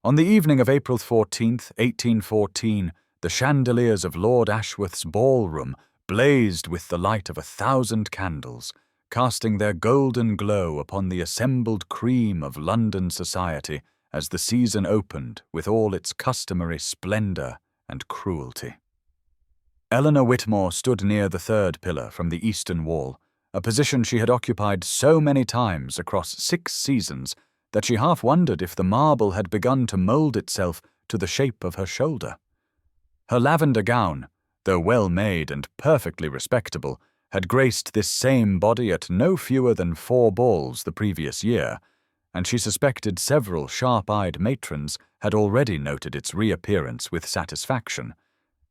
On the evening of April 14th, 1814, the chandeliers of Lord Ashworth's ballroom blazed with the light of 1,000 candles, casting their golden glow upon the assembled cream of London society as the season opened with all its customary splendour and cruelty. Eleanor Whitmore stood near the third pillar from the eastern wall, a position she had occupied so many times across 6 seasons that she half wondered if the marble had begun to mould itself to the shape of her shoulder. Her lavender gown, though well made and perfectly respectable, had graced this same body at no fewer than 4 balls the previous year, and she suspected several sharp-eyed matrons had already noted its reappearance with satisfaction,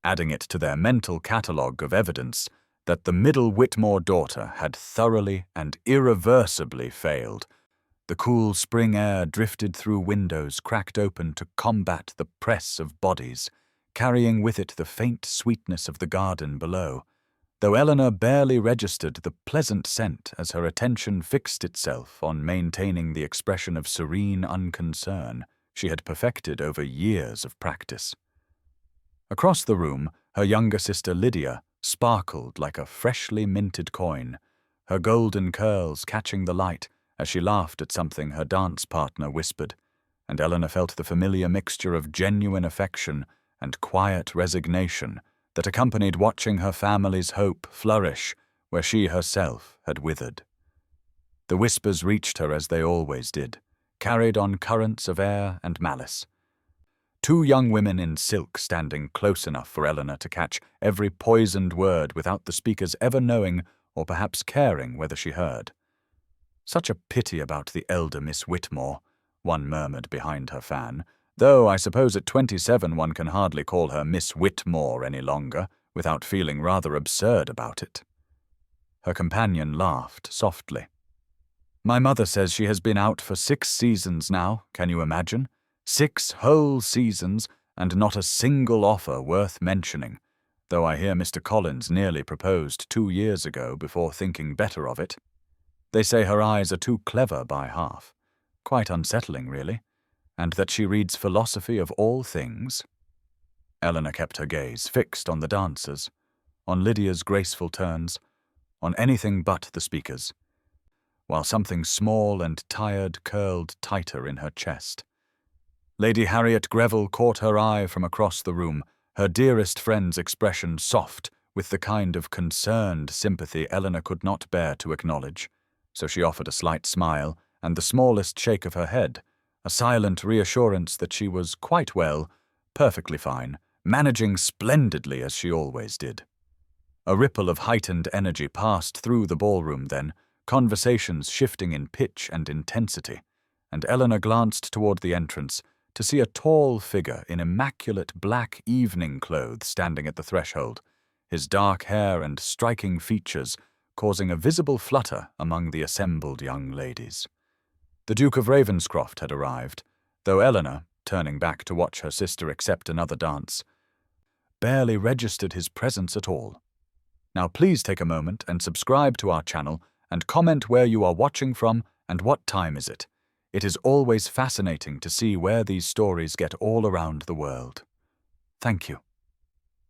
adding it to their mental catalogue of evidence that the middle Whitmore daughter had thoroughly and irreversibly failed. The cool spring air drifted through windows cracked open to combat the press of bodies, carrying with it the faint sweetness of the garden below, though Eleanor barely registered the pleasant scent as her attention fixed itself on maintaining the expression of serene unconcern she had perfected over years of practice. Across the room, her younger sister Lydia sparkled like a freshly minted coin, her golden curls catching the light as she laughed at something her dance partner whispered, and Eleanor felt the familiar mixture of genuine affection and quiet resignation that accompanied watching her family's hope flourish where she herself had withered. The whispers reached her as they always did, carried on currents of air and malice. 2 young women in silk standing close enough for Eleanor to catch every poisoned word without the speakers ever knowing or perhaps caring whether she heard. "Such a pity about the elder Miss Whitmore," one murmured behind her fan, "though I suppose at 27 one can hardly call her Miss Whitmore any longer without feeling rather absurd about it." Her companion laughed softly. "My mother says she has been out for 6 seasons now, can you imagine? 6 whole seasons, and not a single offer worth mentioning, though I hear Mr. Collins nearly proposed 2 years ago before thinking better of it. They say her eyes are too clever by half. Quite unsettling, really. And that she reads philosophy of all things." Eleanor kept her gaze fixed on the dancers, on Lydia's graceful turns, on anything but the speakers, while something small and tired curled tighter in her chest. Lady Harriet Greville caught her eye from across the room, her dearest friend's expression soft with the kind of concerned sympathy Eleanor could not bear to acknowledge, so she offered a slight smile and the smallest shake of her head, a silent reassurance that she was quite well, perfectly fine, managing splendidly as she always did. A ripple of heightened energy passed through the ballroom then, conversations shifting in pitch and intensity, and Eleanor glanced toward the entrance to see a tall figure in immaculate black evening clothes standing at the threshold, his dark hair and striking features causing a visible flutter among the assembled young ladies. The Duke of Ravenscroft had arrived, though Eleanor, turning back to watch her sister accept another dance, barely registered his presence at all. Now please take a moment and subscribe to our channel and comment where you are watching from and what time is it. It is always fascinating to see where these stories get all around the world. Thank you.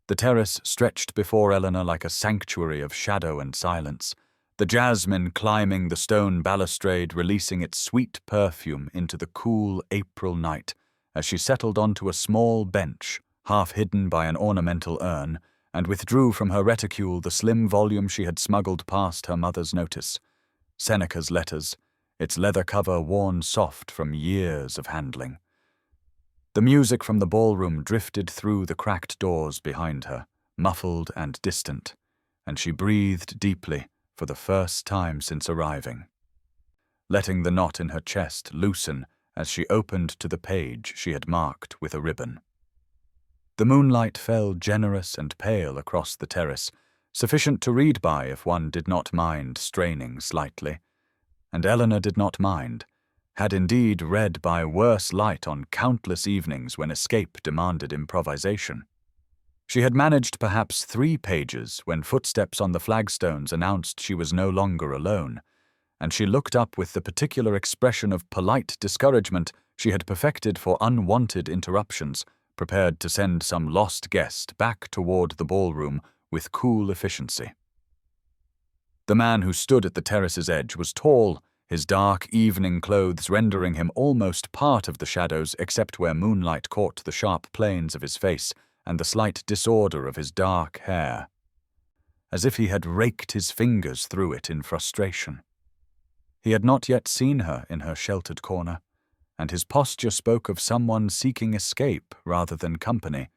The terrace stretched before Eleanor like a sanctuary of shadow and silence, the jasmine climbing the stone balustrade releasing its sweet perfume into the cool April night as she settled onto a small bench, half hidden by an ornamental urn, and withdrew from her reticule the slim volume she had smuggled past her mother's notice, Seneca's letters, its leather cover worn soft from years of handling. The music from the ballroom drifted through the cracked doors behind her, muffled and distant, and she breathed deeply for the first time since arriving, letting the knot in her chest loosen as she opened to the page she had marked with a ribbon. The moonlight fell generous and pale across the terrace, sufficient to read by if one did not mind straining slightly, and Eleanor did not mind, had indeed read by worse light on countless evenings when escape demanded improvisation. She had managed perhaps 3 pages when footsteps on the flagstones announced she was no longer alone, and she looked up with the particular expression of polite discouragement she had perfected for unwanted interruptions, prepared to send some lost guest back toward the ballroom with cool efficiency. The man who stood at the terrace's edge was tall, his dark evening clothes rendering him almost part of the shadows except where moonlight caught the sharp planes of his face and the slight disorder of his dark hair, as if he had raked his fingers through it in frustration. He had not yet seen her in her sheltered corner, and his posture spoke of someone seeking escape rather than company,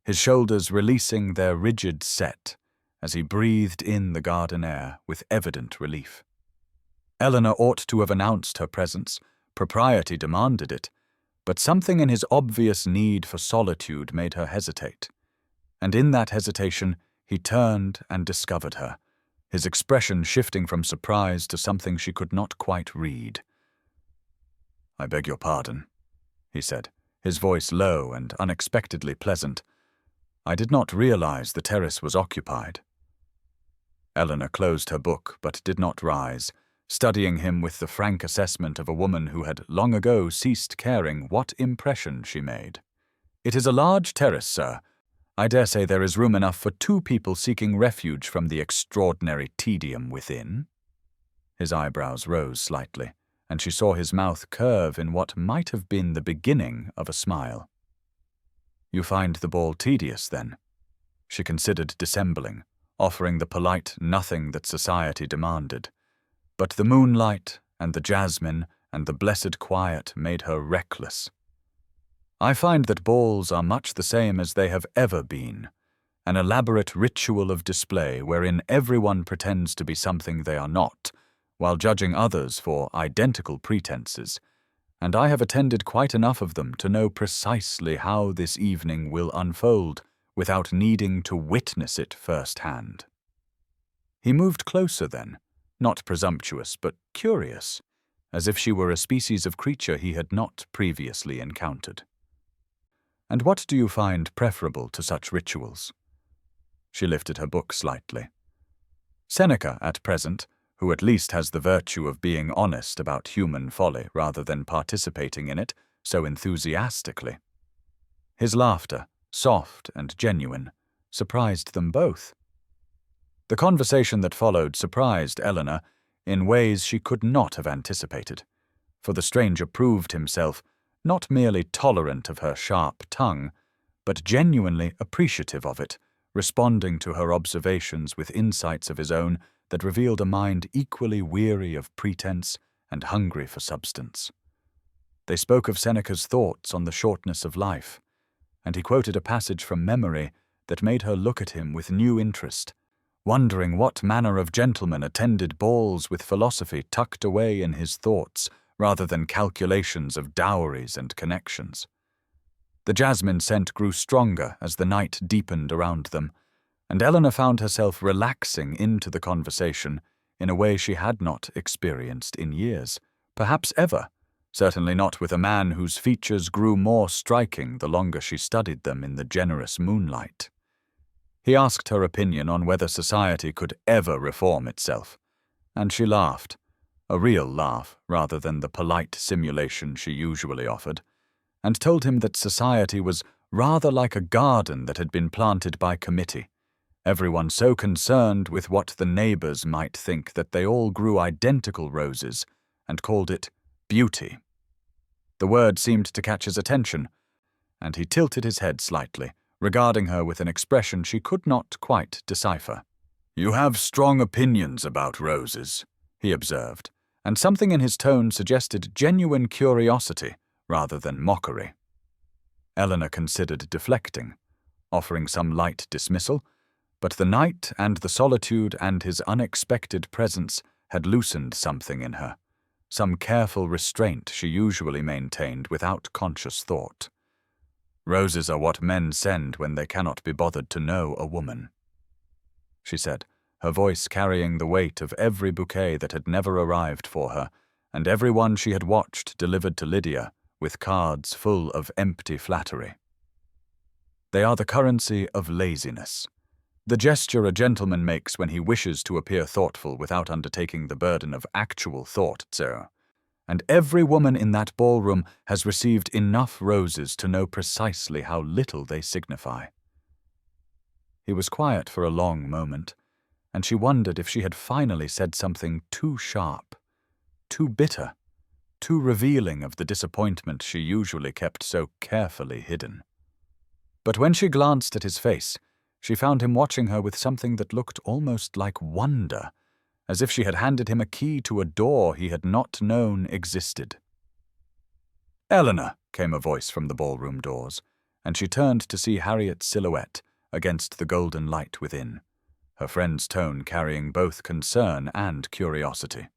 his shoulders releasing their rigid set as he breathed in the garden air with evident relief. Eleanor ought to have announced her presence, propriety demanded it, but something in his obvious need for solitude made her hesitate, and in that hesitation he turned and discovered her, his expression shifting from surprise to something she could not quite read. "I beg your pardon," he said, his voice low and unexpectedly pleasant. "I did not realize the terrace was occupied." Eleanor closed her book but did not rise, studying him with the frank assessment of a woman who had long ago ceased caring what impression she made. "It is a large terrace, sir. I dare say there is room enough for 2 people seeking refuge from the extraordinary tedium within." His eyebrows rose slightly, and she saw his mouth curve in what might have been the beginning of a smile. "You find the ball tedious, then?" She considered dissembling, offering the polite nothing that society demanded. But the moonlight and the jasmine and the blessed quiet made her reckless. "I find that balls are much the same as they have ever been, an elaborate ritual of display wherein everyone pretends to be something they are not, while judging others for identical pretenses, and I have attended quite enough of them to know precisely how this evening will unfold without needing to witness it firsthand." He moved closer then, not presumptuous but curious, as if she were a species of creature he had not previously encountered. "And what do you find preferable to such rituals?" She lifted her book slightly. "Seneca, at present, who at least has the virtue of being honest about human folly rather than participating in it so enthusiastically." His laughter, soft and genuine, surprised them both. The conversation that followed surprised Eleanor in ways she could not have anticipated, for the stranger proved himself not merely tolerant of her sharp tongue, but genuinely appreciative of it, responding to her observations with insights of his own that revealed a mind equally weary of pretense and hungry for substance. They spoke of Seneca's thoughts on the shortness of life, and he quoted a passage from memory that made her look at him with new interest, wondering what manner of gentleman attended balls with philosophy tucked away in his thoughts rather than calculations of dowries and connections. The jasmine scent grew stronger as the night deepened around them, and Eleanor found herself relaxing into the conversation in a way she had not experienced in years, perhaps ever, certainly not with a man whose features grew more striking the longer she studied them in the generous moonlight. He asked her opinion on whether society could ever reform itself, and she laughed, a real laugh rather than the polite simulation she usually offered, and told him that society was rather like a garden that had been planted by committee, everyone so concerned with what the neighbors might think that they all grew identical roses and called it beauty. The word seemed to catch his attention, and he tilted his head slightly, regarding her with an expression she could not quite decipher. "You have strong opinions about roses," he observed, and something in his tone suggested genuine curiosity rather than mockery. Eleanor considered deflecting, offering some light dismissal, but the night and the solitude and his unexpected presence had loosened something in her, some careful restraint she usually maintained without conscious thought. "Roses are what men send when they cannot be bothered to know a woman," she said, her voice carrying the weight of every bouquet that had never arrived for her, and every one she had watched delivered to Lydia with cards full of empty flattery. "They are the currency of laziness. The gesture a gentleman makes when he wishes to appear thoughtful without undertaking the burden of actual thought, sir. And every woman in that ballroom has received enough roses to know precisely how little they signify. He was quiet for a long moment, and she wondered if she had finally said something too sharp, too bitter, too revealing of the disappointment she usually kept so carefully hidden. But when she glanced at his face, she found him watching her with something that looked almost like wonder, as if she had handed him a key to a door he had not known existed. "Eleanor," came a voice from the ballroom doors, and she turned to see Harriet's silhouette against the golden light within, her friend's tone carrying both concern and curiosity.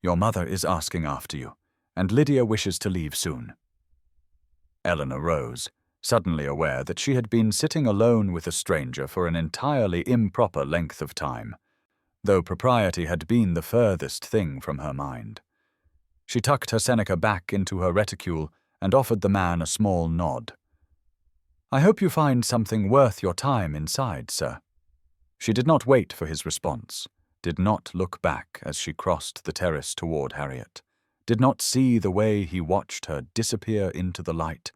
"Your mother is asking after you, and Lydia wishes to leave soon." Eleanor rose, suddenly aware that she had been sitting alone with a stranger for an entirely improper length of time, though propriety had been the furthest thing from her mind. She tucked her Seneca back into her reticule and offered the man a small nod. "I hope you find something worth your time inside, sir." She did not wait for his response, did not look back as she crossed the terrace toward Harriet, did not see the way he watched her disappear into the light,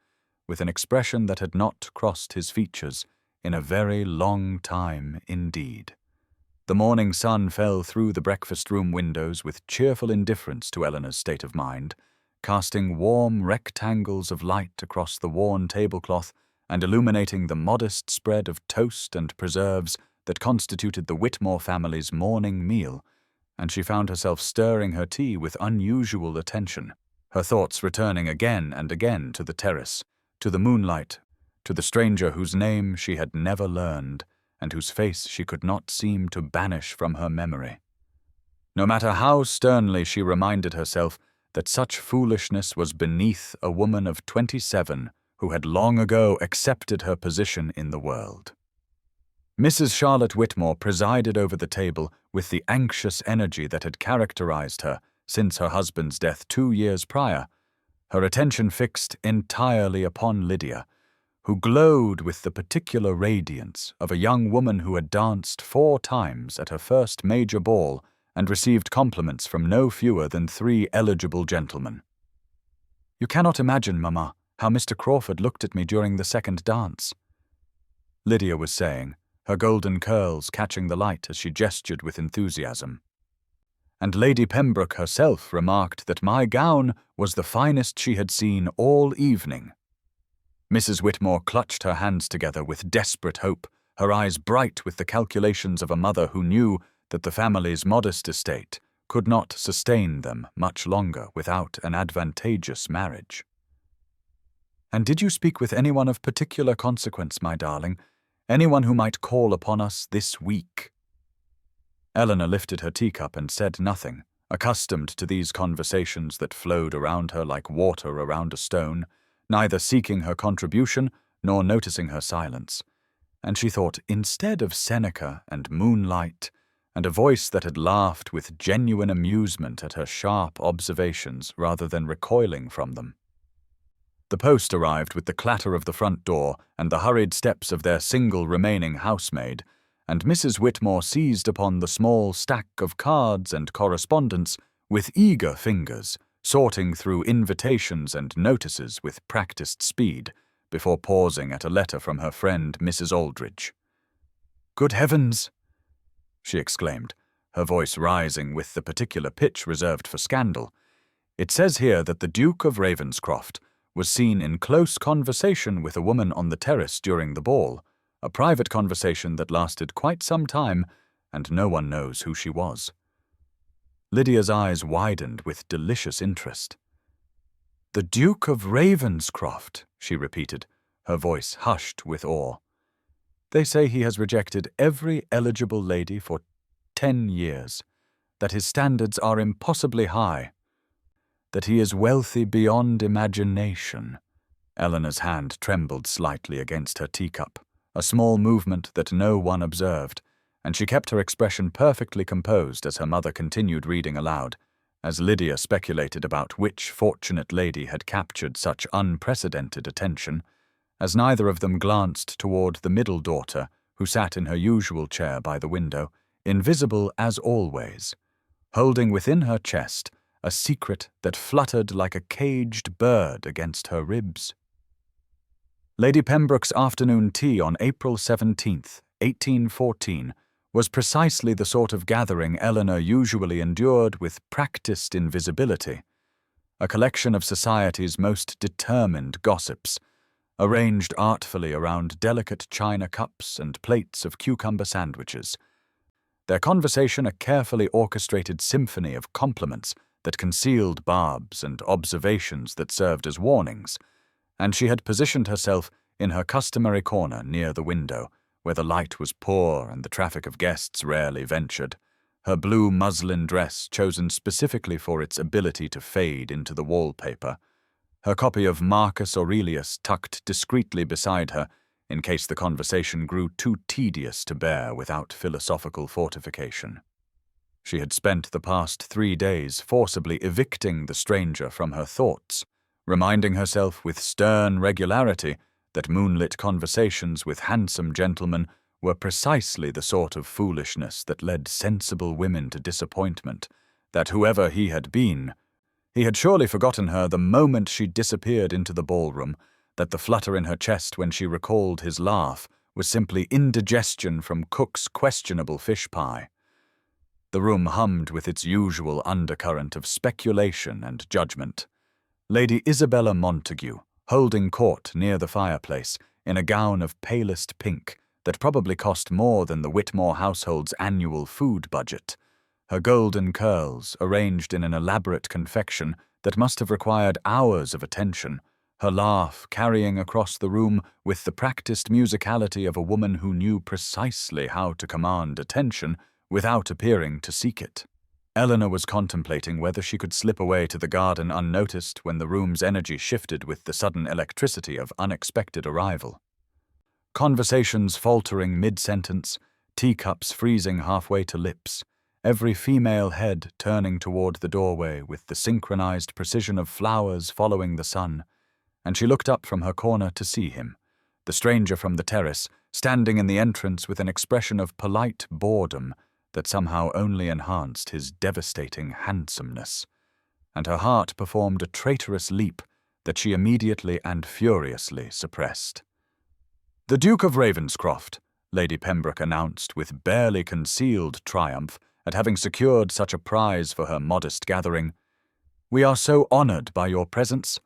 with an expression that had not crossed his features in a very long time indeed. The morning sun fell through the breakfast-room windows with cheerful indifference to Eleanor's state of mind, casting warm rectangles of light across the worn tablecloth and illuminating the modest spread of toast and preserves that constituted the Whitmore family's morning meal, and she found herself stirring her tea with unusual attention, her thoughts returning again and again to the terrace, to the moonlight, to the stranger whose name she had never learned, and whose face she could not seem to banish from her memory. No matter how sternly she reminded herself that such foolishness was beneath a woman of 27 who had long ago accepted her position in the world. Mrs. Charlotte Whitmore presided over the table with the anxious energy that had characterized her since her husband's death 2 years prior, her attention fixed entirely upon Lydia, who glowed with the particular radiance of a young woman who had danced 4 times at her first major ball and received compliments from no fewer than 3 eligible gentlemen. "You cannot imagine, Mamma, how Mr. Crawford looked at me during the second dance," Lydia was saying, her golden curls catching the light as she gestured with enthusiasm. "And Lady Pembroke herself remarked that my gown was the finest she had seen all evening." Mrs. Whitmore clutched her hands together with desperate hope, her eyes bright with the calculations of a mother who knew that the family's modest estate could not sustain them much longer without an advantageous marriage. "And did you speak with anyone of particular consequence, my darling? Anyone who might call upon us this week?" Eleanor lifted her teacup and said nothing, accustomed to these conversations that flowed around her like water around a stone, neither seeking her contribution nor noticing her silence. And she thought, instead of Seneca and moonlight, and a voice that had laughed with genuine amusement at her sharp observations rather than recoiling from them. The post arrived with the clatter of the front door and the hurried steps of their single remaining housemaid, and Mrs. Whitmore seized upon the small stack of cards and correspondence with eager fingers, sorting through invitations and notices with practiced speed, before pausing at a letter from her friend Mrs. Aldridge. "Good heavens!" she exclaimed, her voice rising with the particular pitch reserved for scandal. "It says here that the Duke of Ravenscroft was seen in close conversation with a woman on the terrace during the ball, a private conversation that lasted quite some time, and no one knows who she was." Lydia's eyes widened with delicious interest. "The Duke of Ravenscroft," she repeated, her voice hushed with awe. "They say he has rejected every eligible lady for 10 years, that his standards are impossibly high, that he is wealthy beyond imagination." Eleanor's hand trembled slightly against her teacup, a small movement that no one observed, and she kept her expression perfectly composed as her mother continued reading aloud, as Lydia speculated about which fortunate lady had captured such unprecedented attention, as neither of them glanced toward the middle daughter, who sat in her usual chair by the window, invisible as always, holding within her chest a secret that fluttered like a caged bird against her ribs. Lady Pembroke's afternoon tea on April 17th, 1814, was precisely the sort of gathering Eleanor usually endured with practiced invisibility, a collection of society's most determined gossips, arranged artfully around delicate china cups and plates of cucumber sandwiches, their conversation a carefully orchestrated symphony of compliments that concealed barbs and observations that served as warnings, and she had positioned herself in her customary corner near the window, where the light was poor and the traffic of guests rarely ventured, her blue muslin dress chosen specifically for its ability to fade into the wallpaper, her copy of Marcus Aurelius tucked discreetly beside her in case the conversation grew too tedious to bear without philosophical fortification. She had spent the past 3 days forcibly evicting the stranger from her thoughts, reminding herself with stern regularity that moonlit conversations with handsome gentlemen were precisely the sort of foolishness that led sensible women to disappointment, that whoever he had been, he had surely forgotten her the moment she disappeared into the ballroom, that the flutter in her chest when she recalled his laugh was simply indigestion from cook's questionable fish pie. The room hummed with its usual undercurrent of speculation and judgment. Lady Isabella Montague, holding court near the fireplace, in a gown of palest pink that probably cost more than the Whitmore household's annual food budget, her golden curls arranged in an elaborate confection that must have required hours of attention, her laugh carrying across the room with the practiced musicality of a woman who knew precisely how to command attention without appearing to seek it. Eleanor was contemplating whether she could slip away to the garden unnoticed when the room's energy shifted with the sudden electricity of unexpected arrival. Conversations faltering mid-sentence, teacups freezing halfway to lips, every female head turning toward the doorway with the synchronized precision of flowers following the sun, and she looked up from her corner to see him, the stranger from the terrace, standing in the entrance with an expression of polite boredom that somehow only enhanced his devastating handsomeness, and her heart performed a traitorous leap that she immediately and furiously suppressed. "The Duke of Ravenscroft," Lady Pembroke announced with barely concealed triumph at having secured such a prize for her modest gathering. "We are so honoured by your presence,"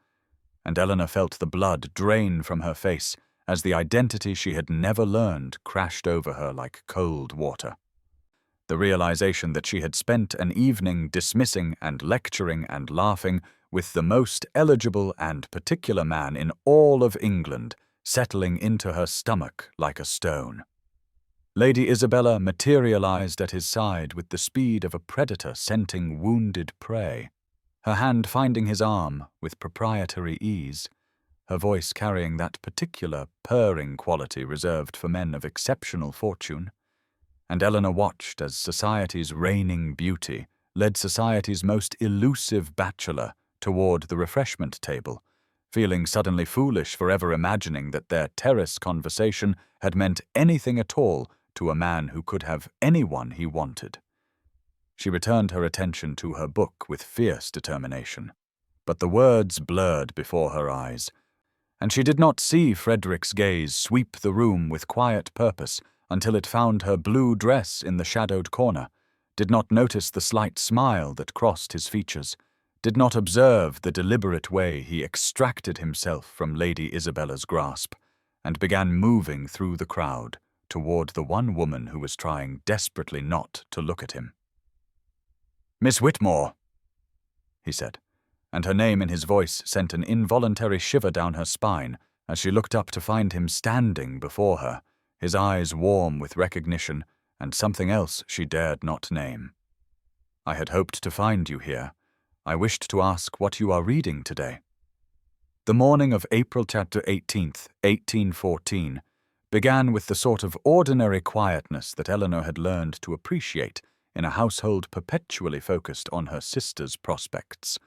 and Eleanor felt the blood drain from her face as the identity she had never learned crashed over her like cold water. The realization that she had spent an evening dismissing and lecturing and laughing with the most eligible and particular man in all of England settling into her stomach like a stone. Lady Isabella materialized at his side with the speed of a predator scenting wounded prey, her hand finding his arm with proprietary ease, her voice carrying that particular purring quality reserved for men of exceptional fortune. And Eleanor watched as society's reigning beauty led society's most elusive bachelor toward the refreshment table, feeling suddenly foolish for ever imagining that their terrace conversation had meant anything at all to a man who could have anyone he wanted. She returned her attention to her book with fierce determination, but the words blurred before her eyes, and she did not see Frederick's gaze sweep the room with quiet purpose until it found her blue dress in the shadowed corner, did not notice the slight smile that crossed his features, did not observe the deliberate way he extracted himself from Lady Isabella's grasp, and began moving through the crowd toward the one woman who was trying desperately not to look at him. "Miss Whitmore," he said, and her name in his voice sent an involuntary shiver down her spine as she looked up to find him standing before her, his eyes warm with recognition and something else she dared not name. "I had hoped to find you here. I wished to ask what you are reading today." The morning of April chapter 18th, 1814, began with the sort of ordinary quietness that Eleanor had learned to appreciate in a household perpetually focused on her sister's prospects.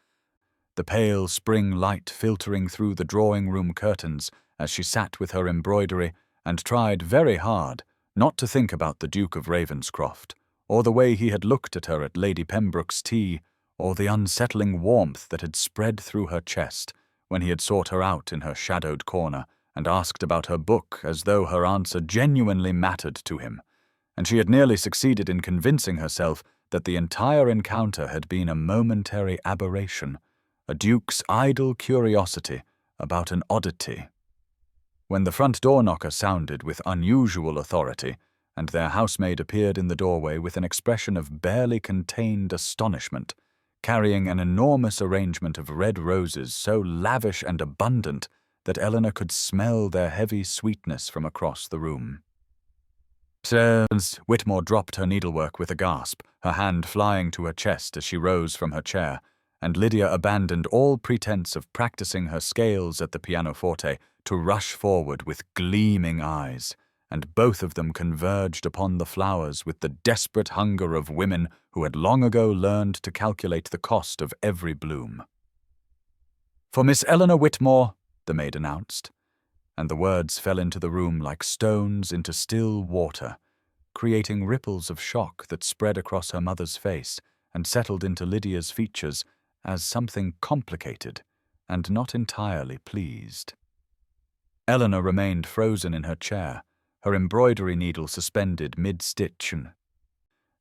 The pale spring light filtering through the drawing-room curtains as she sat with her embroidery and tried very hard not to think about the Duke of Ravenscroft, or the way he had looked at her at Lady Pembroke's tea, or the unsettling warmth that had spread through her chest when he had sought her out in her shadowed corner and asked about her book as though her answer genuinely mattered to him, and she had nearly succeeded in convincing herself that the entire encounter had been a momentary aberration, a duke's idle curiosity about an oddity. When the front door knocker sounded with unusual authority, and their housemaid appeared in the doorway with an expression of barely contained astonishment, carrying an enormous arrangement of red roses so lavish and abundant that Eleanor could smell their heavy sweetness from across the room. Whitmore dropped her needlework with a gasp, her hand flying to her chest as she rose from her chair, and Lydia abandoned all pretense of practicing her scales at the pianoforte to rush forward with gleaming eyes, and both of them converged upon the flowers with the desperate hunger of women who had long ago learned to calculate the cost of every bloom. "For Miss Eleanor Whitmore," the maid announced, and the words fell into the room like stones into still water, creating ripples of shock that spread across her mother's face and settled into Lydia's features as something complicated and not entirely pleased. Eleanor remained frozen in her chair, her embroidery needle suspended mid-stitch,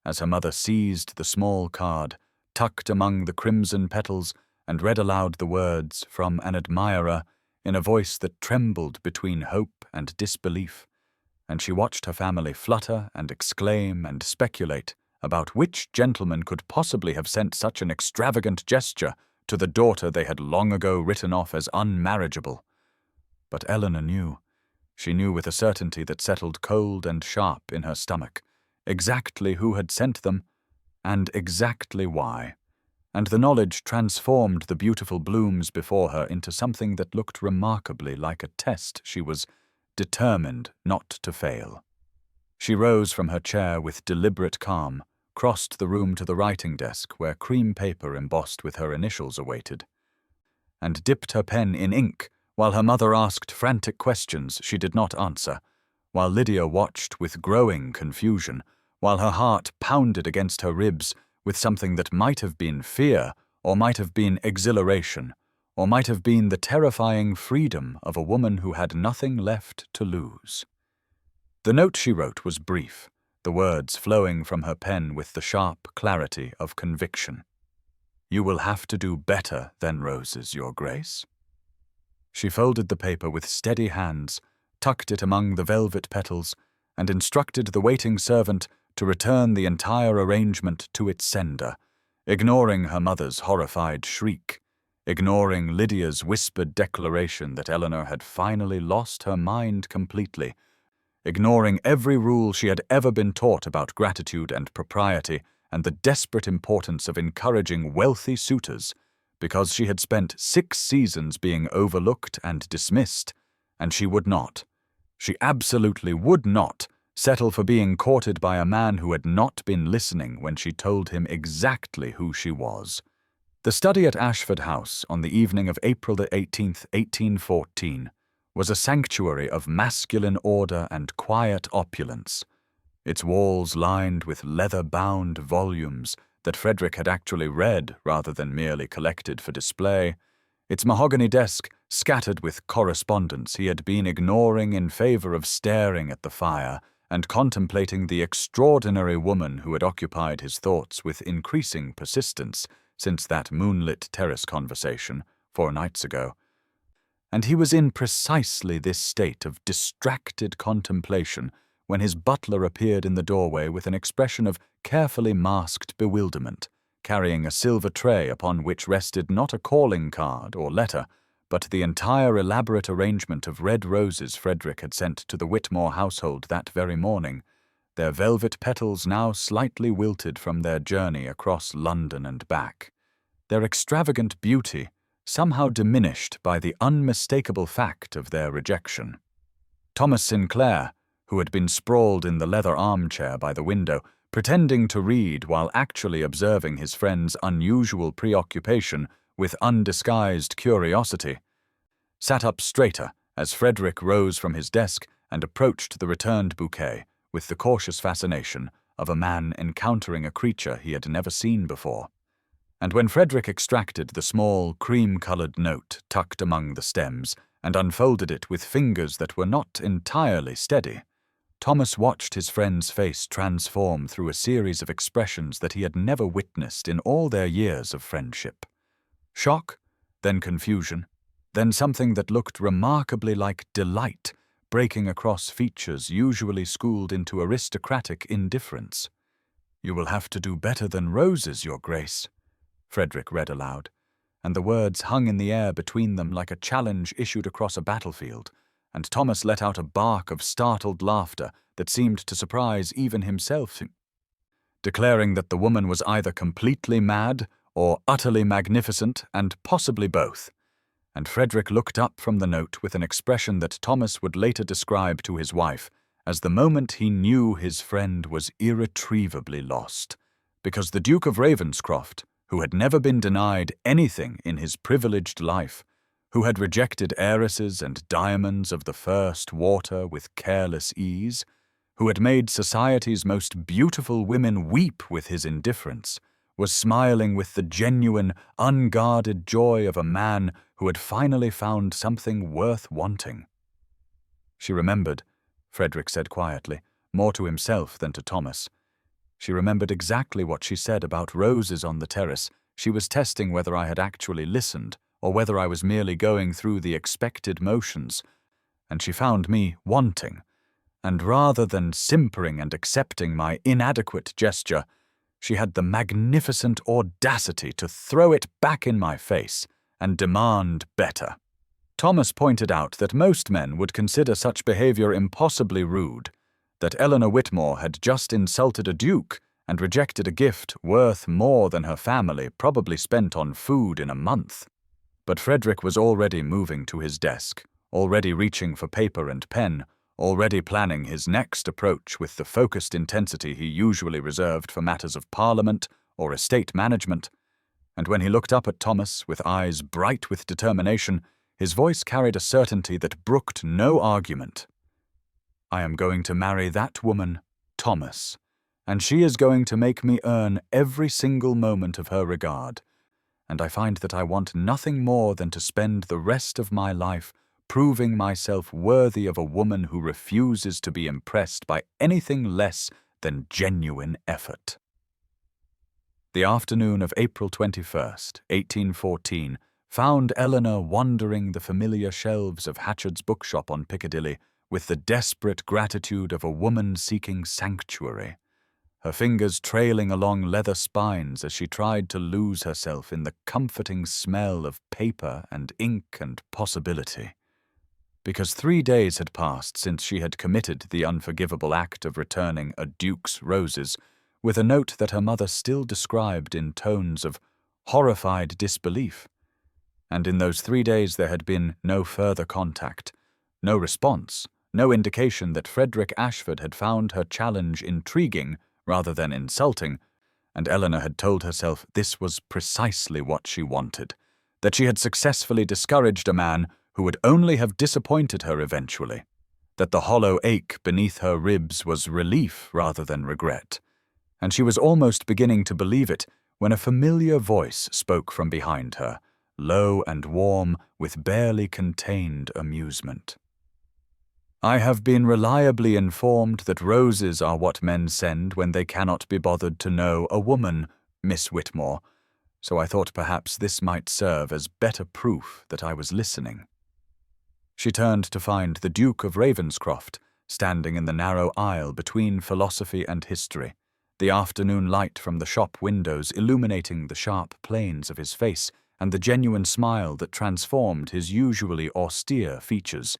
as her mother seized the small card, tucked among the crimson petals, and read aloud the words from an admirer in a voice that trembled between hope and disbelief, and she watched her family flutter and exclaim and speculate about which gentleman could possibly have sent such an extravagant gesture to the daughter they had long ago written off as unmarriageable. But Eleanor knew. She knew with a certainty that settled cold and sharp in her stomach, exactly who had sent them, and exactly why, and the knowledge transformed the beautiful blooms before her into something that looked remarkably like a test she was determined not to fail. She rose from her chair with deliberate calm, crossed the room to the writing desk where cream paper embossed with her initials awaited, and dipped her pen in ink while her mother asked frantic questions she did not answer, while Lydia watched with growing confusion, while her heart pounded against her ribs with something that might have been fear, or might have been exhilaration, or might have been the terrifying freedom of a woman who had nothing left to lose. The note she wrote was brief, the words flowing from her pen with the sharp clarity of conviction. "You will have to do better than roses, Your Grace." She folded the paper with steady hands, tucked it among the velvet petals, and instructed the waiting servant to return the entire arrangement to its sender, ignoring her mother's horrified shriek, ignoring Lydia's whispered declaration that Eleanor had finally lost her mind completely, ignoring every rule she had ever been taught about gratitude and propriety and the desperate importance of encouraging wealthy suitors, because she had spent 6 seasons being overlooked and dismissed, and she would not, she absolutely would not, settle for being courted by a man who had not been listening when she told him exactly who she was. The study at Ashford House on the evening of April the 18th, 1814, was a sanctuary of masculine order and quiet opulence, its walls lined with leather-bound volumes that Frederick had actually read rather than merely collected for display, its mahogany desk scattered with correspondence he had been ignoring in favor of staring at the fire and contemplating the extraordinary woman who had occupied his thoughts with increasing persistence since that moonlit terrace conversation 4 nights ago. And he was in precisely this state of distracted contemplation when his butler appeared in the doorway with an expression of carefully masked bewilderment, carrying a silver tray upon which rested not a calling card or letter, but the entire elaborate arrangement of red roses Frederick had sent to the Whitmore household that very morning, their velvet petals now slightly wilted from their journey across London and back, their extravagant beauty somehow diminished by the unmistakable fact of their rejection. Thomas Sinclair, who had been sprawled in the leather armchair by the window, pretending to read while actually observing his friend's unusual preoccupation with undisguised curiosity, sat up straighter as Frederick rose from his desk and approached the returned bouquet with the cautious fascination of a man encountering a creature he had never seen before. And when Frederick extracted the small, cream-colored note tucked among the stems and unfolded it with fingers that were not entirely steady, Thomas watched his friend's face transform through a series of expressions that he had never witnessed in all their years of friendship. Shock, then confusion, then something that looked remarkably like delight breaking across features usually schooled into aristocratic indifference. "You will have to do better than roses, Your Grace," Frederick read aloud, and the words hung in the air between them like a challenge issued across a battlefield, and Thomas let out a bark of startled laughter that seemed to surprise even himself, declaring that the woman was either completely mad or utterly magnificent, and possibly both. And Frederick looked up from the note with an expression that Thomas would later describe to his wife as the moment he knew his friend was irretrievably lost, because the Duke of Ravenscroft, who had never been denied anything in his privileged life, who had rejected heiresses and diamonds of the first water with careless ease, who had made society's most beautiful women weep with his indifference, was smiling with the genuine, unguarded joy of a man who had finally found something worth wanting. She remembered, Frederick said quietly, more to himself than to Thomas. She remembered exactly what she said about roses on the terrace. She was testing whether I had actually listened, or whether I was merely going through the expected motions, and she found me wanting, and rather than simpering and accepting my inadequate gesture, she had the magnificent audacity to throw it back in my face and demand better. Thomas pointed out that most men would consider such behavior impossibly rude, that Eleanor Whitmore had just insulted a duke and rejected a gift worth more than her family probably spent on food in a month. But Frederick was already moving to his desk, already reaching for paper and pen, already planning his next approach with the focused intensity he usually reserved for matters of parliament or estate management. And when he looked up at Thomas with eyes bright with determination, his voice carried a certainty that brooked no argument. "I am going to marry that woman, Thomas, and she is going to make me earn every single moment of her regard, and I find that I want nothing more than to spend the rest of my life proving myself worthy of a woman who refuses to be impressed by anything less than genuine effort." The afternoon of April 21st, 1814, found Eleanor wandering the familiar shelves of Hatchard's bookshop on Piccadilly with the desperate gratitude of a woman seeking sanctuary, her fingers trailing along leather spines as she tried to lose herself in the comforting smell of paper and ink and possibility. Because 3 days had passed since she had committed the unforgivable act of returning a duke's roses, with a note that her mother still described in tones of horrified disbelief. And in those 3 days there had been no further contact, no response, no indication that Frederick Ashford had found her challenge intriguing rather than insulting, and Eleanor had told herself this was precisely what she wanted, that she had successfully discouraged a man who would only have disappointed her eventually, that the hollow ache beneath her ribs was relief rather than regret, and she was almost beginning to believe it when a familiar voice spoke from behind her, low and warm with barely contained amusement. "I have been reliably informed that roses are what men send when they cannot be bothered to know a woman, Miss Whitmore, so I thought perhaps this might serve as better proof that I was listening." She turned to find the Duke of Ravenscroft standing in the narrow aisle between philosophy and history, the afternoon light from the shop windows illuminating the sharp planes of his face and the genuine smile that transformed his usually austere features.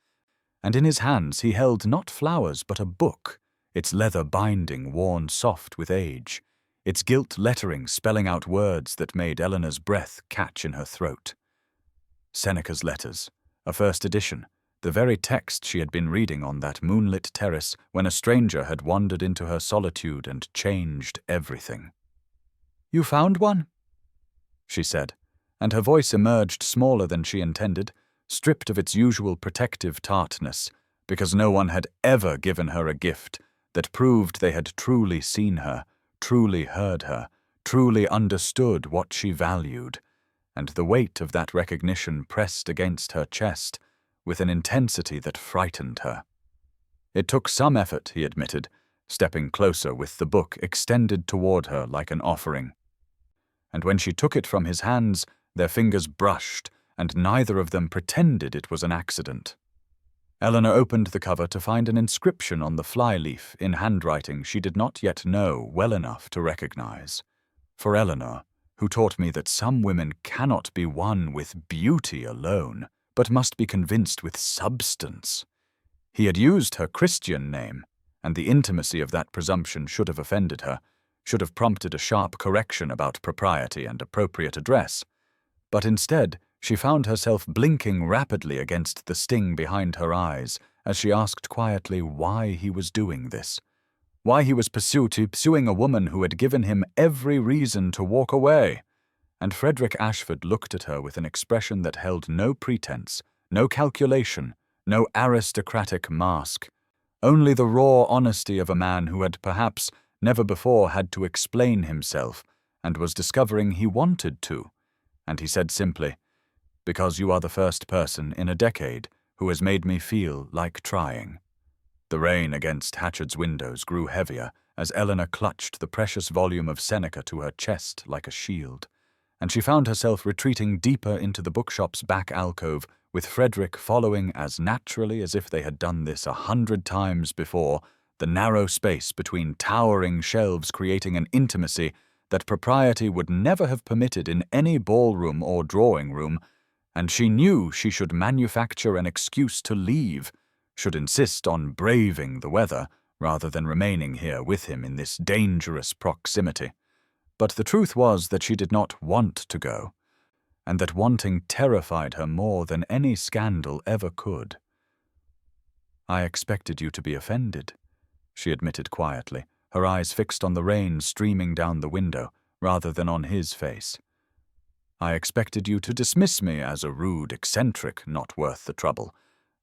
And in his hands he held not flowers but a book, its leather binding worn soft with age, its gilt lettering spelling out words that made Eleanor's breath catch in her throat. Seneca's letters, a first edition, the very text she had been reading on that moonlit terrace when a stranger had wandered into her solitude and changed everything. "You found one?" she said, and her voice emerged smaller than she intended, stripped of its usual protective tartness, because no one had ever given her a gift that proved they had truly seen her, truly heard her, truly understood what she valued, and the weight of that recognition pressed against her chest with an intensity that frightened her. It took some effort, he admitted, stepping closer with the book extended toward her like an offering. And when she took it from his hands, their fingers brushed, and neither of them pretended it was an accident. Eleanor opened the cover to find an inscription on the flyleaf in handwriting she did not yet know well enough to recognize. For Eleanor, who taught me that some women cannot be won with beauty alone, but must be convinced with substance. He had used her Christian name, and the intimacy of that presumption should have offended her, should have prompted a sharp correction about propriety and appropriate address. But instead, she found herself blinking rapidly against the sting behind her eyes as she asked quietly why he was doing this. Why he was pursuing a woman who had given him every reason to walk away. And Frederick Ashford looked at her with an expression that held no pretense, no calculation, no aristocratic mask, only the raw honesty of a man who had perhaps never before had to explain himself and was discovering he wanted to. And he said simply, "Because you are the first person in a decade who has made me feel like trying." The rain against Hatchard's windows grew heavier as Eleanor clutched the precious volume of Seneca to her chest like a shield, and she found herself retreating deeper into the bookshop's back alcove, with Frederick following as naturally as if they had done this 100 times before, the narrow space between towering shelves creating an intimacy that propriety would never have permitted in any ballroom or drawing room, and she knew she should manufacture an excuse to leave, should insist on braving the weather rather than remaining here with him in this dangerous proximity. But the truth was that she did not want to go, and that wanting terrified her more than any scandal ever could. "I expected you to be offended," she admitted quietly, her eyes fixed on the rain streaming down the window rather than on his face. "I expected you to dismiss me as a rude eccentric not worth the trouble,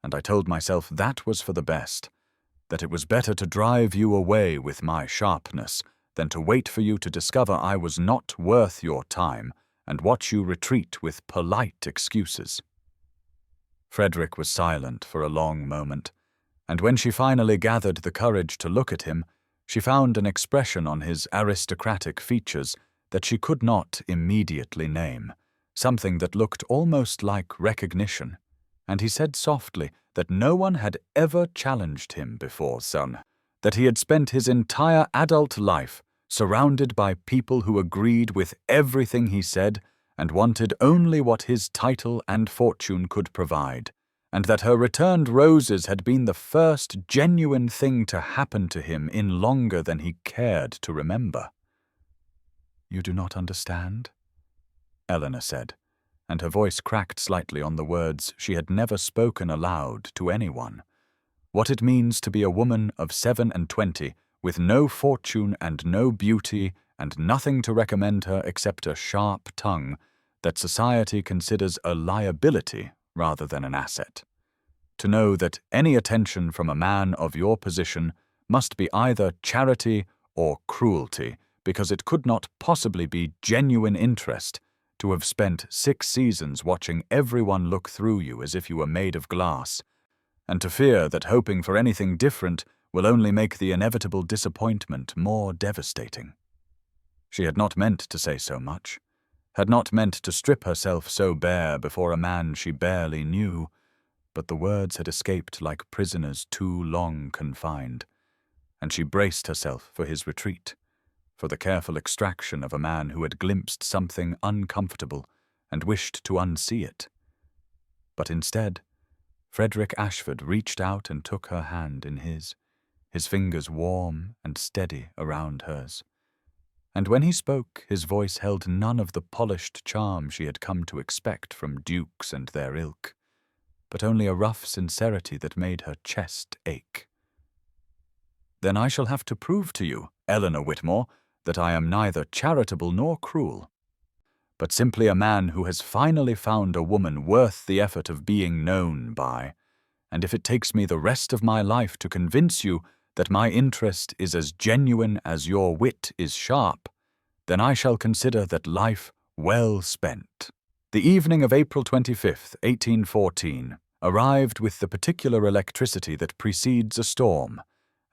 and I told myself that was for the best, that it was better to drive you away with my sharpness than to wait for you to discover I was not worth your time and watch you retreat with polite excuses." Frederick was silent for a long moment, and when she finally gathered the courage to look at him, she found an expression on his aristocratic features that she could not immediately name, something that looked almost like recognition, and he said softly that no one had ever challenged him before, son, that he had spent his entire adult life surrounded by people who agreed with everything he said and wanted only what his title and fortune could provide, and that her returned roses had been the first genuine thing to happen to him in longer than he cared to remember. "You do not understand?" Eleanor said, and her voice cracked slightly on the words she had never spoken aloud to anyone. "What it means to be a woman of 27, with no fortune and no beauty and nothing to recommend her except a sharp tongue that society considers a liability rather than an asset. To know that any attention from a man of your position must be either charity or cruelty, because it could not possibly be genuine interest to have spent 6 seasons watching everyone look through you as if you were made of glass, and to fear that hoping for anything different will only make the inevitable disappointment more devastating." She had not meant to say so much, had not meant to strip herself so bare before a man she barely knew, but the words had escaped like prisoners too long confined, and she braced herself for his retreat, for the careful extraction of a man who had glimpsed something uncomfortable and wished to unsee it. But instead, Frederick Ashford reached out and took her hand in his fingers warm and steady around hers. And when he spoke, his voice held none of the polished charm she had come to expect from dukes and their ilk, but only a rough sincerity that made her chest ache. "Then I shall have to prove to you, Eleanor Whitmore, that I am neither charitable nor cruel, but simply a man who has finally found a woman worth the effort of being known by, and if it takes me the rest of my life to convince you that my interest is as genuine as your wit is sharp, then I shall consider that life well spent. The evening of April 25th, 1814, arrived with the particular electricity that precedes a storm,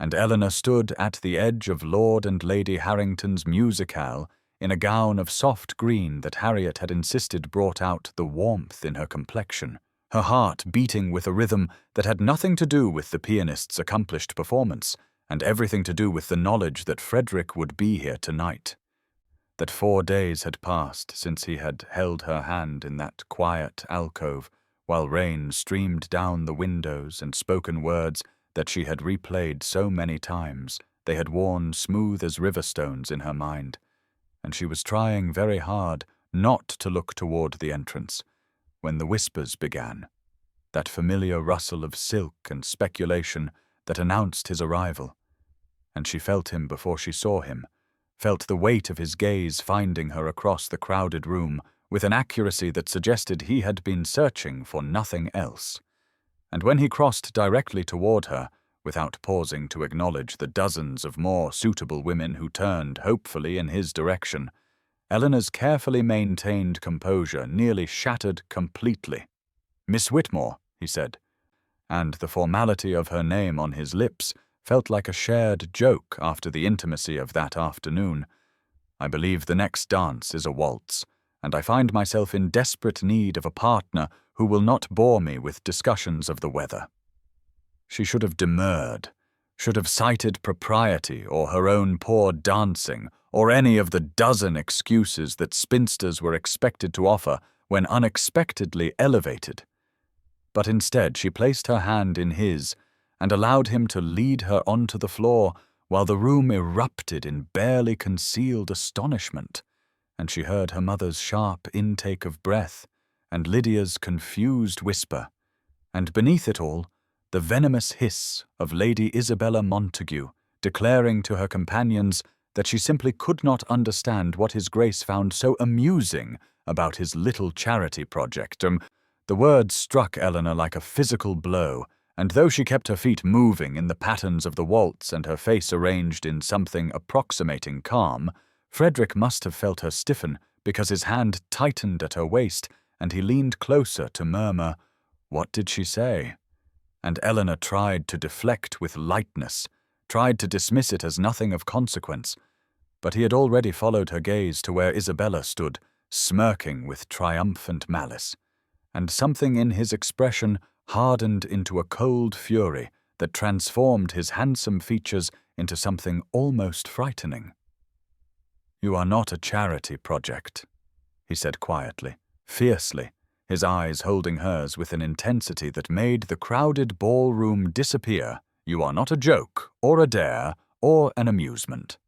and Eleanor stood at the edge of Lord and Lady Harrington's musicale in a gown of soft green that Harriet had insisted brought out the warmth in her complexion, her heart beating with a rhythm that had nothing to do with the pianist's accomplished performance, and everything to do with the knowledge that Frederick would be here tonight. That 4 days had passed since he had held her hand in that quiet alcove, while rain streamed down the windows and spoken words that she had replayed so many times they had worn smooth as river stones in her mind, and she was trying very hard not to look toward the entrance, when the whispers began, that familiar rustle of silk and speculation that announced his arrival, and she felt him before she saw him, felt the weight of his gaze finding her across the crowded room with an accuracy that suggested he had been searching for nothing else. And when he crossed directly toward her, without pausing to acknowledge the dozens of more suitable women who turned hopefully in his direction, Eleanor's carefully maintained composure nearly shattered completely. "Miss Whitmore," he said, and the formality of her name on his lips felt like a shared joke after the intimacy of that afternoon. "I believe the next dance is a waltz, and I find myself in desperate need of a partner who will not bore me with discussions of the weather." She should have demurred, should have cited propriety or her own poor dancing, or any of the dozen excuses that spinsters were expected to offer when unexpectedly elevated. But instead she placed her hand in his and allowed him to lead her onto the floor while the room erupted in barely concealed astonishment, and she heard her mother's sharp intake of breath and Lydia's confused whisper, and beneath it all, the venomous hiss of Lady Isabella Montague declaring to her companions that she simply could not understand what His Grace found so amusing about his little charity project. The words struck Eleanor like a physical blow, and though she kept her feet moving in the patterns of the waltz and her face arranged in something approximating calm, Frederick must have felt her stiffen because his hand tightened at her waist and he leaned closer to murmur, "What did she say?" And Eleanor tried to deflect with lightness, tried to dismiss it as nothing of consequence, but he had already followed her gaze to where Isabella stood, smirking with triumphant malice, and something in his expression hardened into a cold fury that transformed his handsome features into something almost frightening. "You are not a charity project," he said quietly, fiercely, his eyes holding hers with an intensity that made the crowded ballroom disappear. "You are not a joke, or a dare, or an amusement.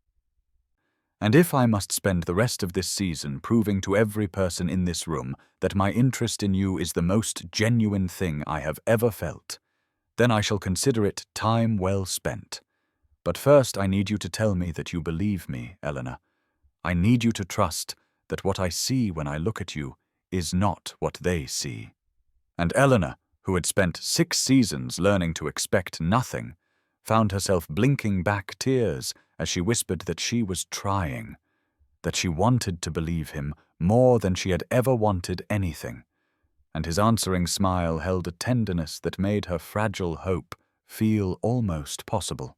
And if I must spend the rest of this season proving to every person in this room that my interest in you is the most genuine thing I have ever felt, then I shall consider it time well spent. But first I need you to tell me that you believe me, Eleanor. I need you to trust that what I see when I look at you is not what they see." And Eleanor, who had spent 6 seasons learning to expect nothing, found herself blinking back tears as she whispered that she was trying, that she wanted to believe him more than she had ever wanted anything, and his answering smile held a tenderness that made her fragile hope feel almost possible.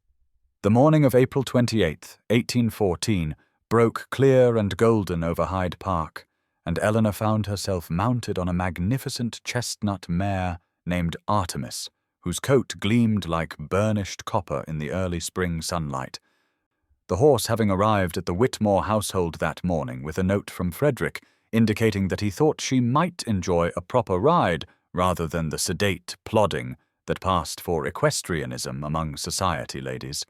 The morning of April 28th, 1814, broke clear and golden over Hyde Park, and Eleanor found herself mounted on a magnificent chestnut mare named Artemis, whose coat gleamed like burnished copper in the early spring sunlight. The horse having arrived at the Whitmore household that morning with a note from Frederick indicating that he thought she might enjoy a proper ride rather than the sedate plodding that passed for equestrianism among society ladies.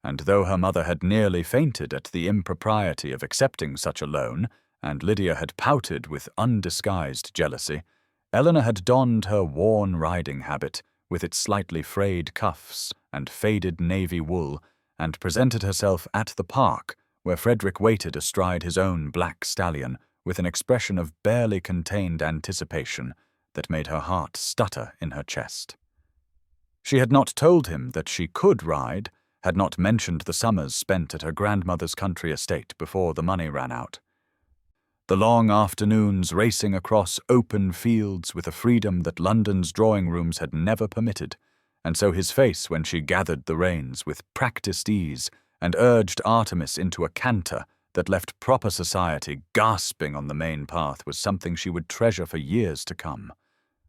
And though her mother had nearly fainted at the impropriety of accepting such a loan, and Lydia had pouted with undisguised jealousy, Eleanor had donned her worn riding habit with its slightly frayed cuffs and faded navy wool, and presented herself at the park, where Frederick waited astride his own black stallion with an expression of barely contained anticipation that made her heart stutter in her chest. She had not told him that she could ride, had not mentioned the summers spent at her grandmother's country estate before the money ran out. The long afternoons racing across open fields with a freedom that London's drawing rooms had never permitted, and so his face when she gathered the reins with practised ease and urged Artemis into a canter that left proper society gasping on the main path was something she would treasure for years to come.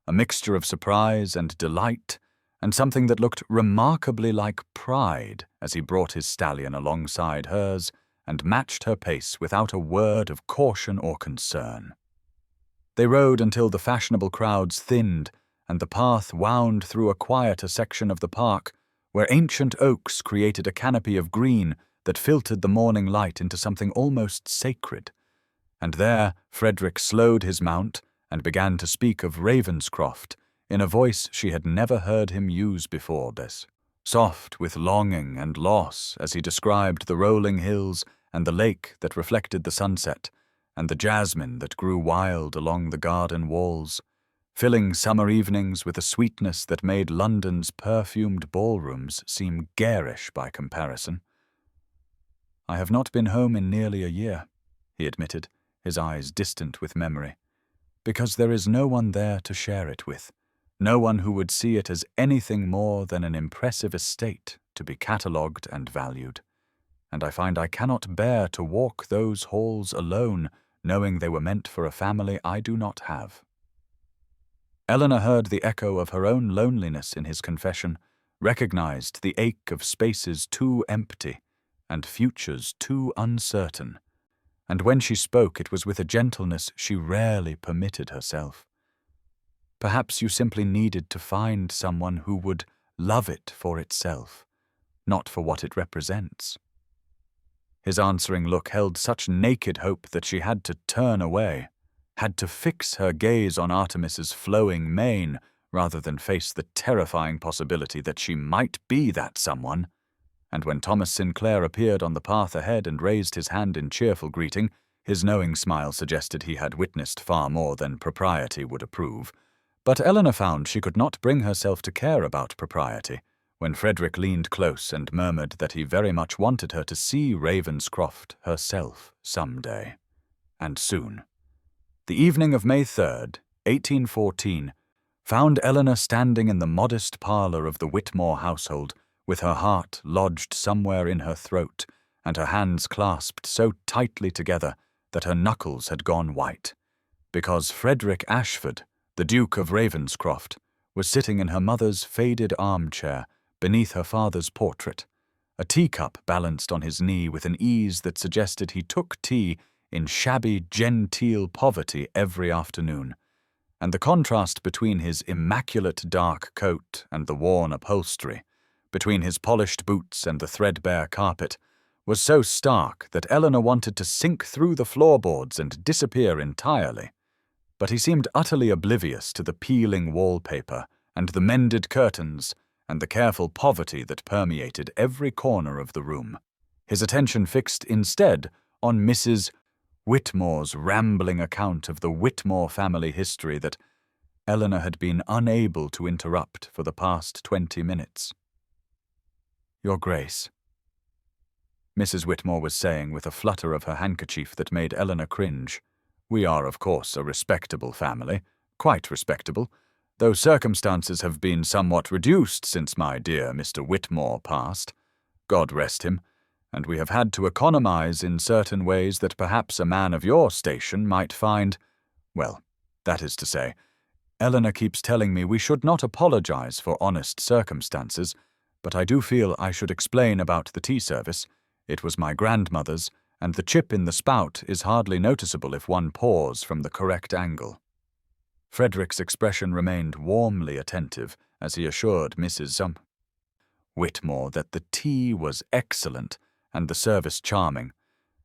A mixture of surprise and delight, and something that looked remarkably like pride as he brought his stallion alongside hers and matched her pace without a word of caution or concern. They rode until the fashionable crowds thinned and the path wound through a quieter section of the park where ancient oaks created a canopy of green that filtered the morning light into something almost sacred. And there Frederick slowed his mount and began to speak of Ravenscroft in a voice she had never heard him use before this, soft with longing and loss as he described the rolling hills and the lake that reflected the sunset, and the jasmine that grew wild along the garden walls, filling summer evenings with a sweetness that made London's perfumed ballrooms seem garish by comparison. "I have not been home in nearly a year," he admitted, his eyes distant with memory, "because there is no one there to share it with, no one who would see it as anything more than an impressive estate to be catalogued and valued. And I find I cannot bear to walk those halls alone, knowing they were meant for a family I do not have." Eleanor heard the echo of her own loneliness in his confession, recognized the ache of spaces too empty and futures too uncertain, and when she spoke it was with a gentleness she rarely permitted herself. "Perhaps you simply needed to find someone who would love it for itself, not for what it represents." His answering look held such naked hope that she had to turn away, had to fix her gaze on Artemis's flowing mane rather than face the terrifying possibility that she might be that someone. And when Thomas Sinclair appeared on the path ahead and raised his hand in cheerful greeting, his knowing smile suggested he had witnessed far more than propriety would approve. But Eleanor found she could not bring herself to care about propriety when Frederick leaned close and murmured that he very much wanted her to see Ravenscroft herself some day, and soon. The evening of May 3rd, 1814, found Eleanor standing in the modest parlour of the Whitmore household, with her heart lodged somewhere in her throat and her hands clasped so tightly together that her knuckles had gone white, because Frederick Ashford, the Duke of Ravenscroft, was sitting in her mother's faded armchair beneath her father's portrait, a teacup balanced on his knee with an ease that suggested he took tea in shabby genteel poverty every afternoon, and the contrast between his immaculate dark coat and the worn upholstery, between his polished boots and the threadbare carpet, was so stark that Eleanor wanted to sink through the floorboards and disappear entirely. But he seemed utterly oblivious to the peeling wallpaper and the mended curtains and the careful poverty that permeated every corner of the room, his attention fixed instead on Mrs. Whitmore's rambling account of the Whitmore family history that Eleanor had been unable to interrupt for the past 20 minutes. "Your Grace," Mrs. Whitmore was saying with a flutter of her handkerchief that made Eleanor cringe, "we are, of course, a respectable family, quite respectable, though circumstances have been somewhat reduced since my dear Mr. Whitmore passed, God rest him, and we have had to economize in certain ways that perhaps a man of your station might find, well, that is to say, Eleanor keeps telling me we should not apologize for honest circumstances, but I do feel I should explain about the tea service. It was my grandmother's, and the chip in the spout is hardly noticeable if one pours from the correct angle." Frederick's expression remained warmly attentive as he assured Mrs. Whitmore that the tea was excellent and the service charming,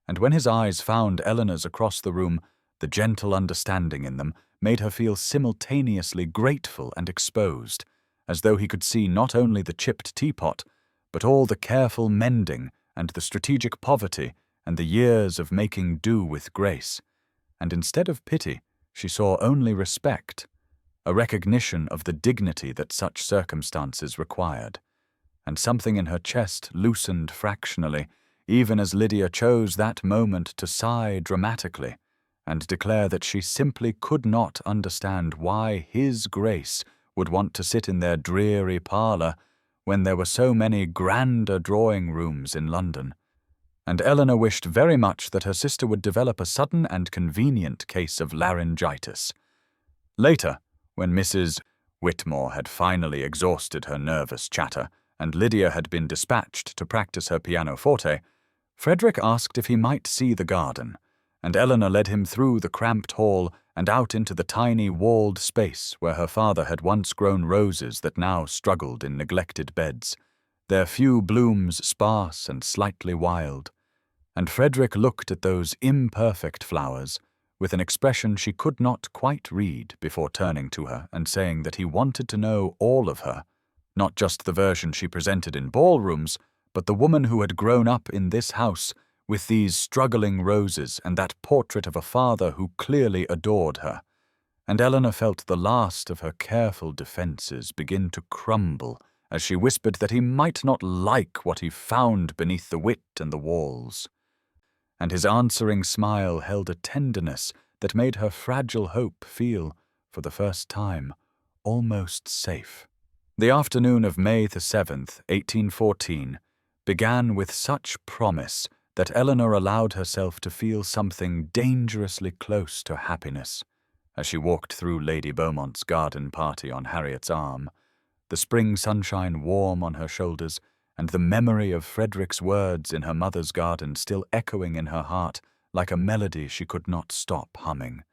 and when his eyes found Eleanor's across the room, the gentle understanding in them made her feel simultaneously grateful and exposed, as though he could see not only the chipped teapot, but all the careful mending and the strategic poverty and the years of making do with grace, and instead of pity, she saw only respect, a recognition of the dignity that such circumstances required, and something in her chest loosened fractionally, even as Lydia chose that moment to sigh dramatically and declare that she simply could not understand why His Grace would want to sit in their dreary parlour when there were so many grander drawing rooms in London. And Eleanor wished very much that her sister would develop a sudden and convenient case of laryngitis. Later, when Mrs. Whitmore had finally exhausted her nervous chatter and Lydia had been dispatched to practice her pianoforte, Frederick asked if he might see the garden, and Eleanor led him through the cramped hall and out into the tiny walled space where her father had once grown roses that now struggled in neglected beds, their few blooms sparse and slightly wild. And Frederick looked at those imperfect flowers with an expression she could not quite read before turning to her and saying that he wanted to know all of her, not just the version she presented in ballrooms, but the woman who had grown up in this house with these struggling roses and that portrait of a father who clearly adored her. And Eleanor felt the last of her careful defences begin to crumble as she whispered that he might not like what he found beneath the wit and the walls. And his answering smile held a tenderness that made her fragile hope feel, for the first time, almost safe. The afternoon of May the 7th, 1814, began with such promise that Eleanor allowed herself to feel something dangerously close to happiness as she walked through Lady Beaumont's garden party on Harriet's arm, the spring sunshine warm on her shoulders, and the memory of Frederick's words in her mother's garden still echoing in her heart like a melody she could not stop humming.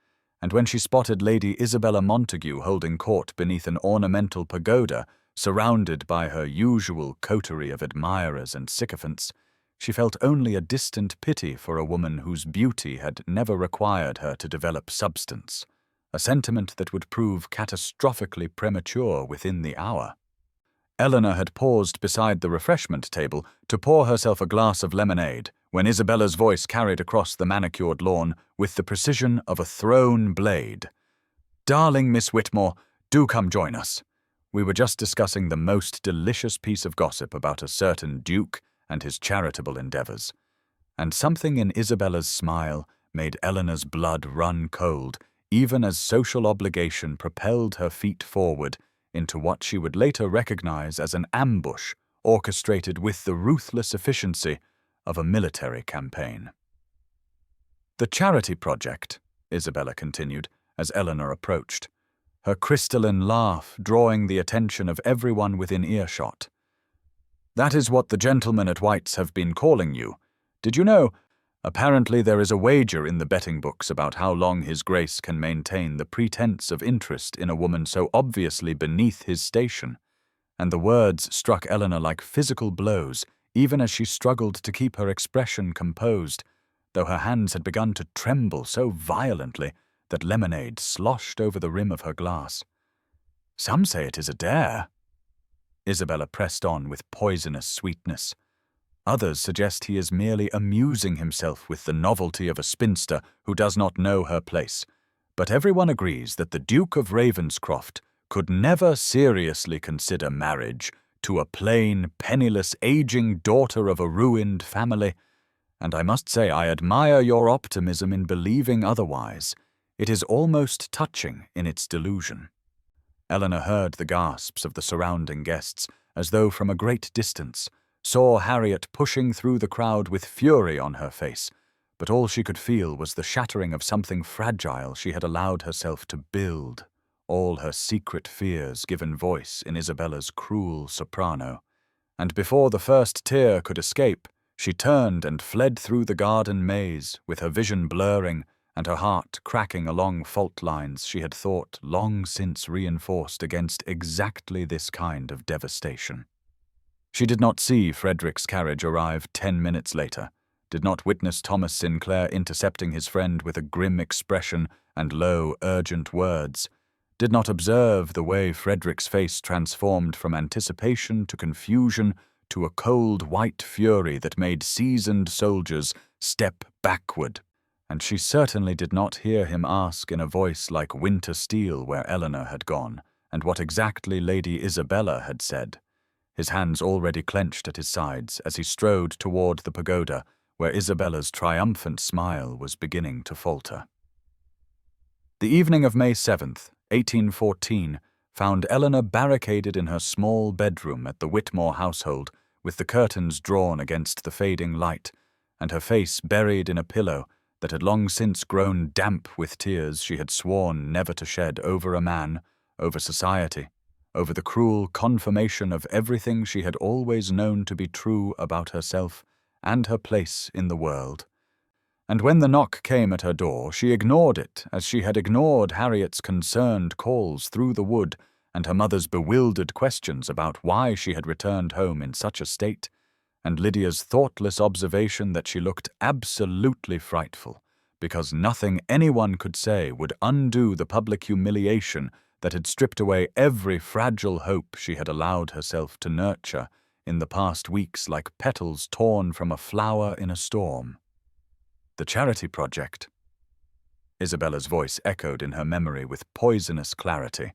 And when she spotted Lady Isabella Montague holding court beneath an ornamental pagoda, surrounded by her usual coterie of admirers and sycophants, she felt only a distant pity for a woman whose beauty had never required her to develop substance, a sentiment that would prove catastrophically premature within the hour. Eleanor had paused beside the refreshment table to pour herself a glass of lemonade when Isabella's voice carried across the manicured lawn with the precision of a thrown blade. "Darling Miss Whitmore, do come join us. We were just discussing the most delicious piece of gossip about a certain duke and his charitable endeavours." And something in Isabella's smile made Eleanor's blood run cold, even as social obligation propelled her feet forward into what she would later recognize as an ambush orchestrated with the ruthless efficiency of a military campaign. "The charity project," Isabella continued as Eleanor approached, her crystalline laugh drawing the attention of everyone within earshot. "That is what the gentlemen at White's have been calling you. Did you know? Apparently there is a wager in the betting books about how long His Grace can maintain the pretense of interest in a woman so obviously beneath his station." And the words struck Eleanor like physical blows, even as she struggled to keep her expression composed, though her hands had begun to tremble so violently that lemonade sloshed over the rim of her glass. "Some say it is a dare." Isabella pressed on with poisonous sweetness. "Others suggest he is merely amusing himself with the novelty of a spinster who does not know her place. But everyone agrees that the Duke of Ravenscroft could never seriously consider marriage to a plain, penniless, aging daughter of a ruined family. And I must say I admire your optimism in believing otherwise. It is almost touching in its delusion." Eleanor heard the gasps of the surrounding guests, as though from a great distance, saw Harriet pushing through the crowd with fury on her face, but all she could feel was the shattering of something fragile she had allowed herself to build, all her secret fears given voice in Isabella's cruel soprano. And before the first tear could escape, she turned and fled through the garden maze, with her vision blurring and her heart cracking along fault lines she had thought long since reinforced against exactly this kind of devastation. She did not see Frederick's carriage arrive 10 minutes later, did not witness Thomas Sinclair intercepting his friend with a grim expression and low, urgent words, did not observe the way Frederick's face transformed from anticipation to confusion to a cold white fury that made seasoned soldiers step backward, and she certainly did not hear him ask in a voice like winter steel where Eleanor had gone, and what exactly Lady Isabella had said. his hands already clenched at his sides as he strode toward the pagoda where Isabella's triumphant smile was beginning to falter. The evening of May 7th, 1814, found Eleanor barricaded in her small bedroom at the Whitmore household, with the curtains drawn against the fading light, and her face buried in a pillow that had long since grown damp with tears she had sworn never to shed over a man, over society, over the cruel confirmation of everything she had always known to be true about herself and her place in the world. And when the knock came at her door, she ignored it as she had ignored Harriet's concerned calls through the wood and her mother's bewildered questions about why she had returned home in such a state, and Lydia's thoughtless observation that she looked absolutely frightful, because nothing anyone could say would undo the public humiliation that had stripped away every fragile hope she had allowed herself to nurture in the past weeks like petals torn from a flower in a storm. The charity project. Isabella's voice echoed in her memory with poisonous clarity,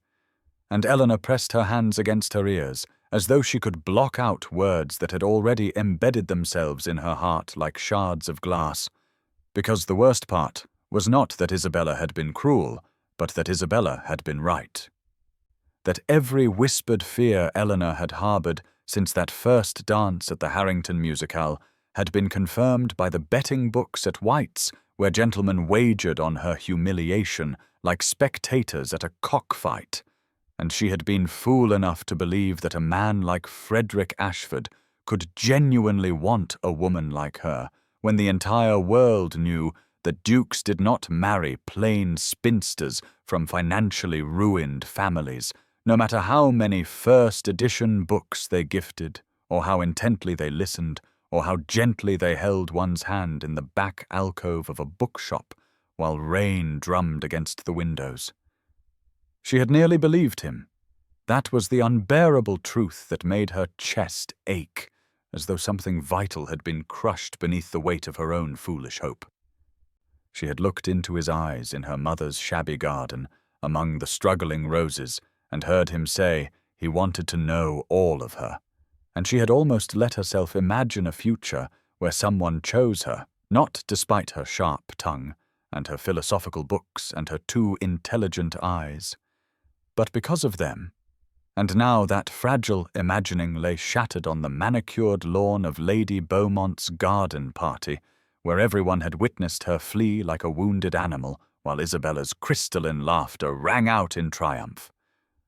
and Eleanor pressed her hands against her ears as though she could block out words that had already embedded themselves in her heart like shards of glass, because the worst part was not that Isabella had been cruel, but that Isabella had been right. That every whispered fear Eleanor had harbored since that first dance at the Harrington musicale had been confirmed by the betting books at White's, where gentlemen wagered on her humiliation like spectators at a cockfight, and she had been fool enough to believe that a man like Frederick Ashford could genuinely want a woman like her, when the entire world knew that dukes did not marry plain spinsters from financially ruined families, no matter how many first-edition books they gifted, or how intently they listened, or how gently they held one's hand in the back alcove of a bookshop while rain drummed against the windows. She had nearly believed him. That was the unbearable truth that made her chest ache, as though something vital had been crushed beneath the weight of her own foolish hope. She had looked into his eyes in her mother's shabby garden, among the struggling roses, and heard him say he wanted to know all of her, and she had almost let herself imagine a future where someone chose her, not despite her sharp tongue, and her philosophical books, and her too intelligent eyes, but because of them. And now that fragile imagining lay shattered on the manicured lawn of Lady Beaumont's garden party, where everyone had witnessed her flee like a wounded animal, while Isabella's crystalline laughter rang out in triumph.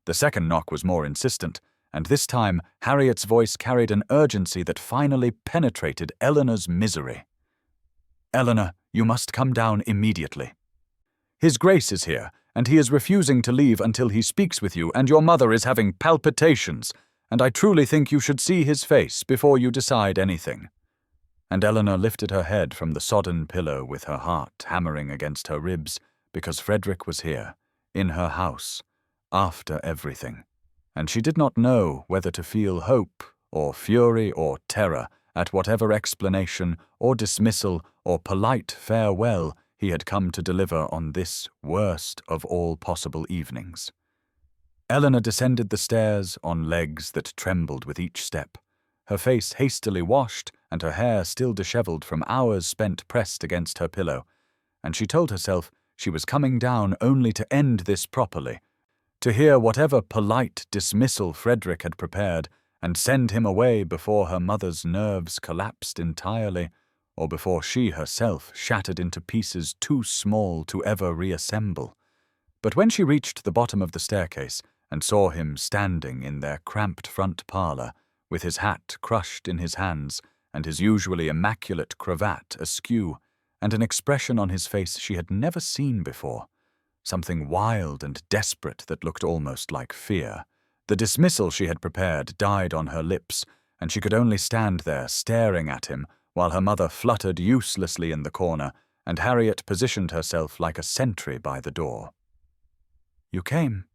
The second knock was more insistent, and this time Harriet's voice carried an urgency that finally penetrated Eleanor's misery. "Eleanor, you must come down immediately. His Grace is here, and he is refusing to leave until he speaks with you, and your mother is having palpitations, and I truly think you should see his face before you decide anything." And Eleanor lifted her head from the sodden pillow with her heart hammering against her ribs, because Frederick was here, in her house, after everything, and she did not know whether to feel hope, or fury, or terror at whatever explanation, or dismissal, or polite farewell he had come to deliver on this worst of all possible evenings. Eleanor descended the stairs on legs that trembled with each step, her face hastily washed and her hair still dishevelled from hours spent pressed against her pillow, and she told herself she was coming down only to end this properly, to hear whatever polite dismissal Frederick had prepared, and send him away before her mother's nerves collapsed entirely, or before she herself shattered into pieces too small to ever reassemble. But when she reached the bottom of the staircase and saw him standing in their cramped front parlour, with his hat crushed in his hands and his usually immaculate cravat askew, and an expression on his face she had never seen before, something wild and desperate that looked almost like fear, the dismissal she had prepared died on her lips, and she could only stand there staring at him while her mother fluttered uselessly in the corner, and Harriet positioned herself like a sentry by the door. "You came,"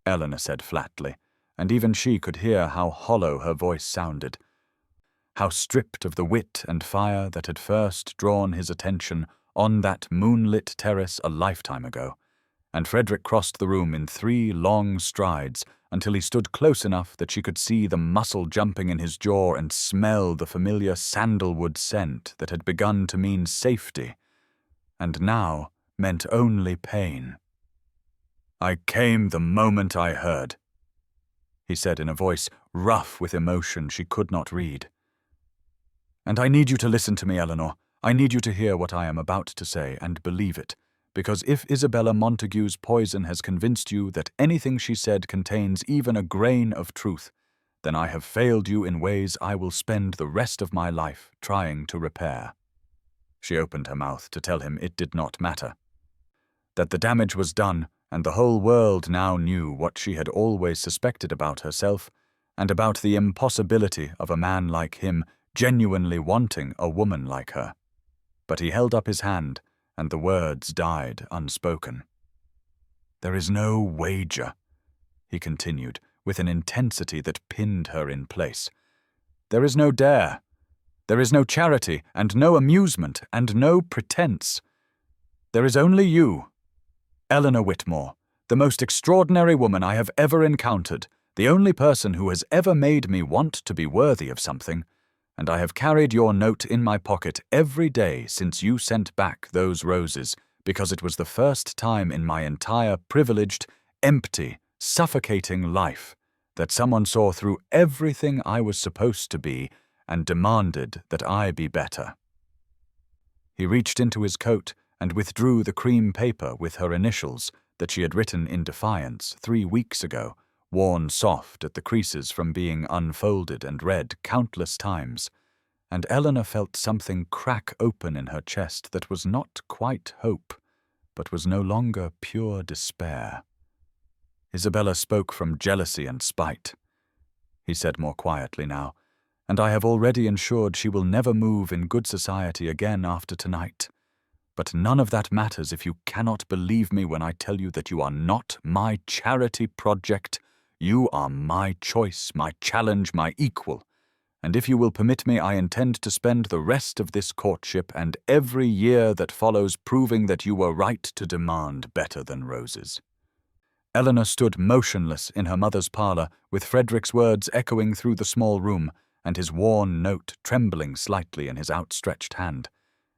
Eleanor said flatly, and even she could hear how hollow her voice sounded, how stripped of the wit and fire that had first drawn his attention on that moonlit terrace a lifetime ago, and Frederick crossed the room in 3 long strides until he stood close enough that she could see the muscle jumping in his jaw and smell the familiar sandalwood scent that had begun to mean safety, and now meant only pain. "I came the moment I heard," he said in a voice rough with emotion she could not read. "And I need you to listen to me, Eleanor. I need you to hear what I am about to say and believe it, because if Isabella Montague's poison has convinced you that anything she said contains even a grain of truth, then I have failed you in ways I will spend the rest of my life trying to repair." She opened her mouth to tell him it did not matter, that the damage was done, and the whole world now knew what she had always suspected about herself, and about the impossibility of a man like him genuinely wanting a woman like her. But he held up his hand, and the words died unspoken. "There is no wager," he continued, with an intensity that pinned her in place. "There is no dare. There is no charity, and no amusement, and no pretense. There is only you, Eleanor Whitmore, the most extraordinary woman I have ever encountered, the only person who has ever made me want to be worthy of something, and I have carried your note in my pocket every day since you sent back those roses, because it was the first time in my entire privileged, empty, suffocating life that someone saw through everything I was supposed to be and demanded that I be better." He reached into his coat and withdrew the cream paper with her initials that she had written in defiance 3 weeks ago, worn soft at the creases from being unfolded and read countless times, and Eleanor felt something crack open in her chest that was not quite hope, but was no longer pure despair. "Isabella spoke from jealousy and spite," he said more quietly now, "and I have already ensured she will never move in good society again after tonight. But none of that matters if you cannot believe me when I tell you that you are not my charity project. You are my choice, my challenge, my equal. And if you will permit me, I intend to spend the rest of this courtship and every year that follows proving that you were right to demand better than roses." Eleanor stood motionless in her mother's parlour, with Frederick's words echoing through the small room, and his worn note trembling slightly in his outstretched hand.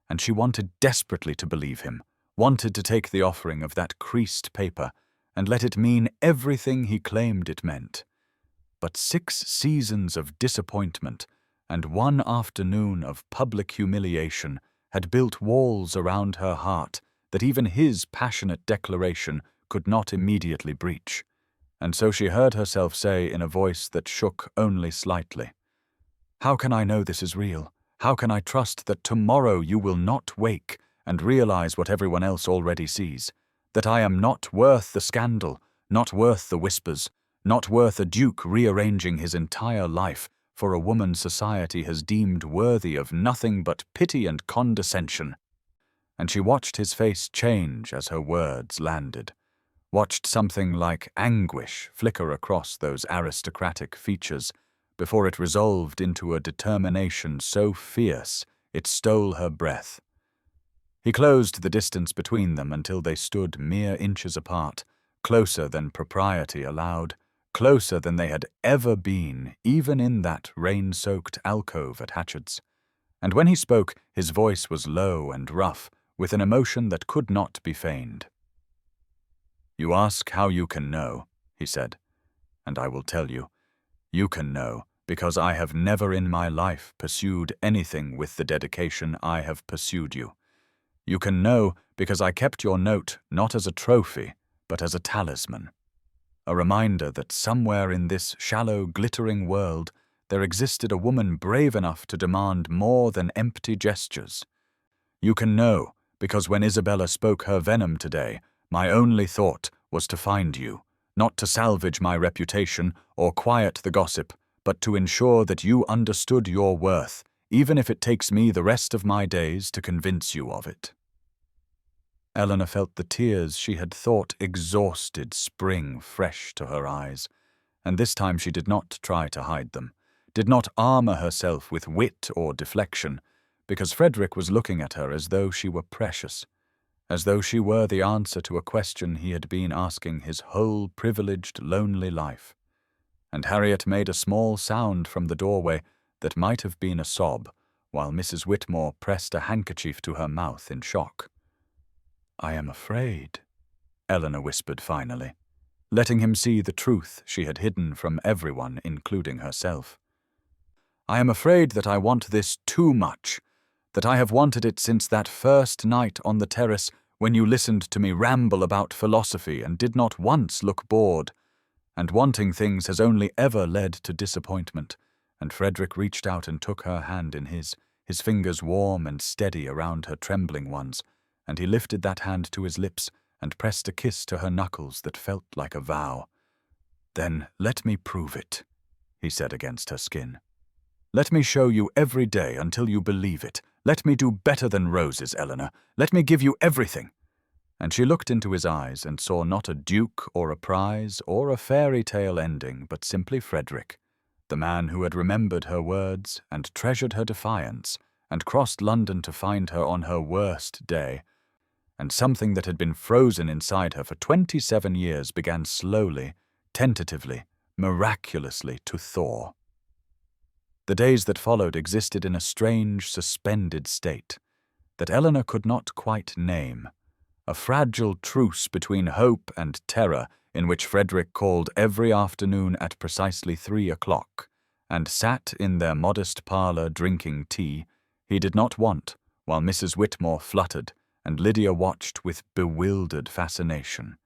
And she wanted desperately to believe him, wanted to take the offering of that creased paper and let it mean everything he claimed it meant. But 6 seasons of disappointment and 1 afternoon of public humiliation had built walls around her heart that even his passionate declaration could not immediately breach, and so she heard herself say in a voice that shook only slightly, "How can I know this is real? How can I trust that tomorrow you will not wake and realize what everyone else already sees? That I am not worth the scandal, not worth the whispers, not worth a duke rearranging his entire life for a woman society has deemed worthy of nothing but pity and condescension." And she watched his face change as her words landed, watched something like anguish flicker across those aristocratic features, before it resolved into a determination so fierce it stole her breath. He closed the distance between them until they stood mere inches apart, closer than propriety allowed, closer than they had ever been, even in that rain-soaked alcove at Hatchard's. And when he spoke, his voice was low and rough, with an emotion that could not be feigned. "You ask how you can know," he said, "and I will tell you. You can know, because I have never in my life pursued anything with the dedication I have pursued you. You can know because I kept your note not as a trophy, but as a talisman. A reminder that somewhere in this shallow, glittering world there existed a woman brave enough to demand more than empty gestures. You can know because when Isabella spoke her venom today, my only thought was to find you, not to salvage my reputation or quiet the gossip, but to ensure that you understood your worth, even if it takes me the rest of my days to convince you of it." Eleanor felt the tears she had thought exhausted spring fresh to her eyes, and this time she did not try to hide them, did not armor herself with wit or deflection, because Frederick was looking at her as though she were precious, as though she were the answer to a question he had been asking his whole privileged, lonely life. and Harriet made a small sound from the doorway that might have been a sob, while Mrs. Whitmore pressed a handkerchief to her mouth in shock. "I am afraid," Eleanor whispered finally, letting him see the truth she had hidden from everyone, including herself. "I am afraid that I want this too much, that I have wanted it since that first night on the terrace when you listened to me ramble about philosophy and did not once look bored, and wanting things has only ever led to disappointment." And Frederick reached out and took her hand in his fingers warm and steady around her trembling ones, and he lifted that hand to his lips and pressed a kiss to her knuckles that felt like a vow. "Then let me prove it," he said against her skin. "Let me show you every day until you believe it. Let me do better than roses, Eleanor. Let me give you everything." And she looked into his eyes and saw not a duke or a prize or a fairy tale ending, but simply Frederick, the man who had remembered her words and treasured her defiance and crossed London to find her on her worst day. And something that had been frozen inside her for 27 years began slowly, tentatively, miraculously to thaw. The days that followed existed in a strange, suspended state that Eleanor could not quite name, a fragile truce between hope and terror in which Frederick called every afternoon at precisely 3 o'clock and sat in their modest parlour drinking tea he did not want, while Mrs. Whitmore fluttered and Lydia watched with bewildered fascination,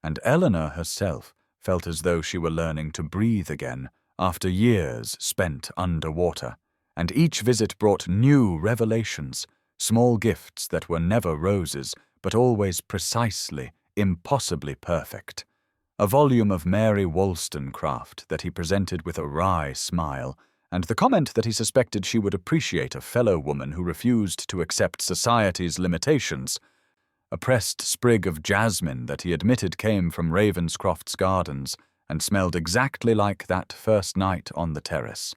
and Eleanor herself felt as though she were learning to breathe again after years spent underwater, and each visit brought new revelations, small gifts that were never roses, but always precisely, impossibly perfect. A volume of Mary Wollstonecraft that he presented with a wry smile, and the comment that he suspected she would appreciate a fellow woman who refused to accept society's limitations. A pressed sprig of jasmine that he admitted came from Ravenscroft's gardens and smelled exactly like that first night on the terrace.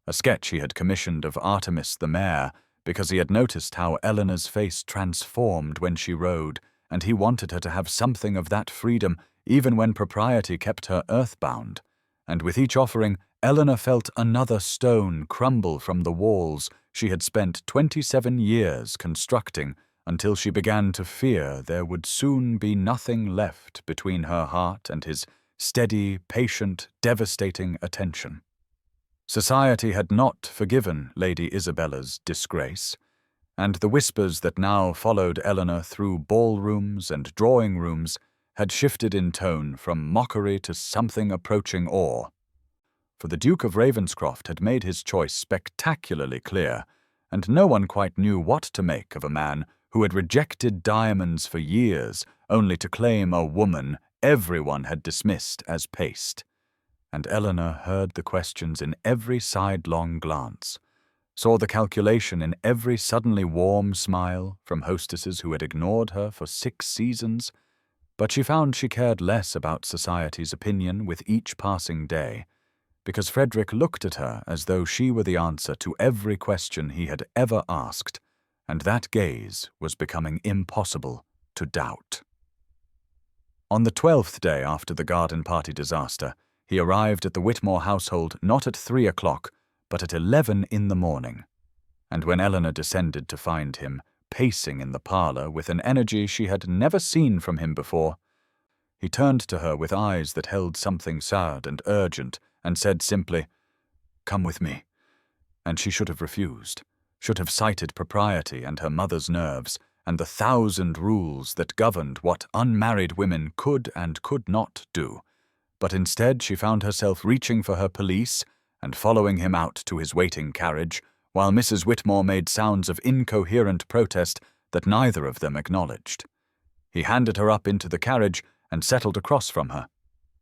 A sketch he had commissioned of Artemis the mare, because he had noticed how Eleanor's face transformed when she rode, and he wanted her to have something of that freedom even when propriety kept her earthbound. And with each offering, Eleanor felt another stone crumble from the walls she had spent 27 years constructing, until she began to fear there would soon be nothing left between her heart and his steady, patient, devastating attention. Society had not forgiven Lady Isabella's disgrace, and the whispers that now followed Eleanor through ballrooms and drawing-rooms had shifted in tone from mockery to something approaching awe. For the Duke of Ravenscroft had made his choice spectacularly clear, and no one quite knew what to make of a man who had rejected diamonds for years only to claim a woman everyone had dismissed as paste. And Eleanor heard the questions in every sidelong glance, saw the calculation in every suddenly warm smile from hostesses who had ignored her for 6 seasons, but she found she cared less about society's opinion with each passing day, because Frederick looked at her as though she were the answer to every question he had ever asked, and that gaze was becoming impossible to doubt. On the 12th day after the garden party disaster, he arrived at the Whitmore household not at 3 o'clock, but at 11 in the morning, and when Eleanor descended to find him pacing in the parlour with an energy she had never seen from him before, he turned to her with eyes that held something sad and urgent, and said simply, "Come with me." And she should have refused, should have cited propriety and her mother's nerves, and the 1,000 rules that governed what unmarried women could and could not do. But instead she found herself reaching for her pelisse and following him out to his waiting carriage, while Mrs. Whitmore made sounds of incoherent protest that neither of them acknowledged. He handed her up into the carriage and settled across from her,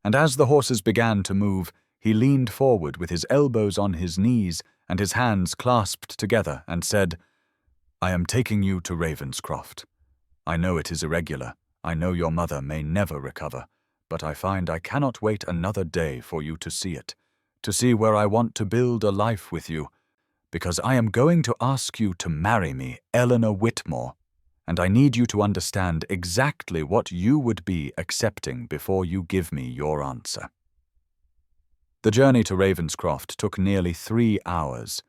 and as the horses began to move, he leaned forward with his elbows on his knees and his hands clasped together and said, "I am taking you to Ravenscroft. I know it is irregular, I know your mother may never recover, but I find I cannot wait another day for you to see it, to see where I want to build a life with you, because I am going to ask you to marry me, Eleanor Whitmore, and I need you to understand exactly what you would be accepting before you give me your answer." The journey to Ravenscroft took nearly 3 hours,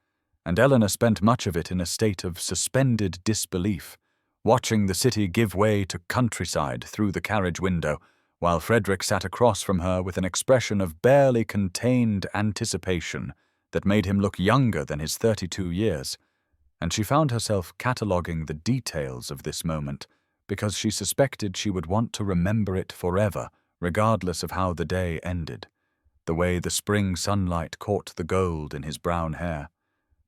and Eleanor spent much of it in a state of suspended disbelief, watching the city give way to countryside through the carriage window, while Frederick sat across from her with an expression of barely contained anticipation that made him look younger than his 32 years, and she found herself cataloguing the details of this moment because she suspected she would want to remember it forever, regardless of how the day ended. The way the spring sunlight caught the gold in his brown hair,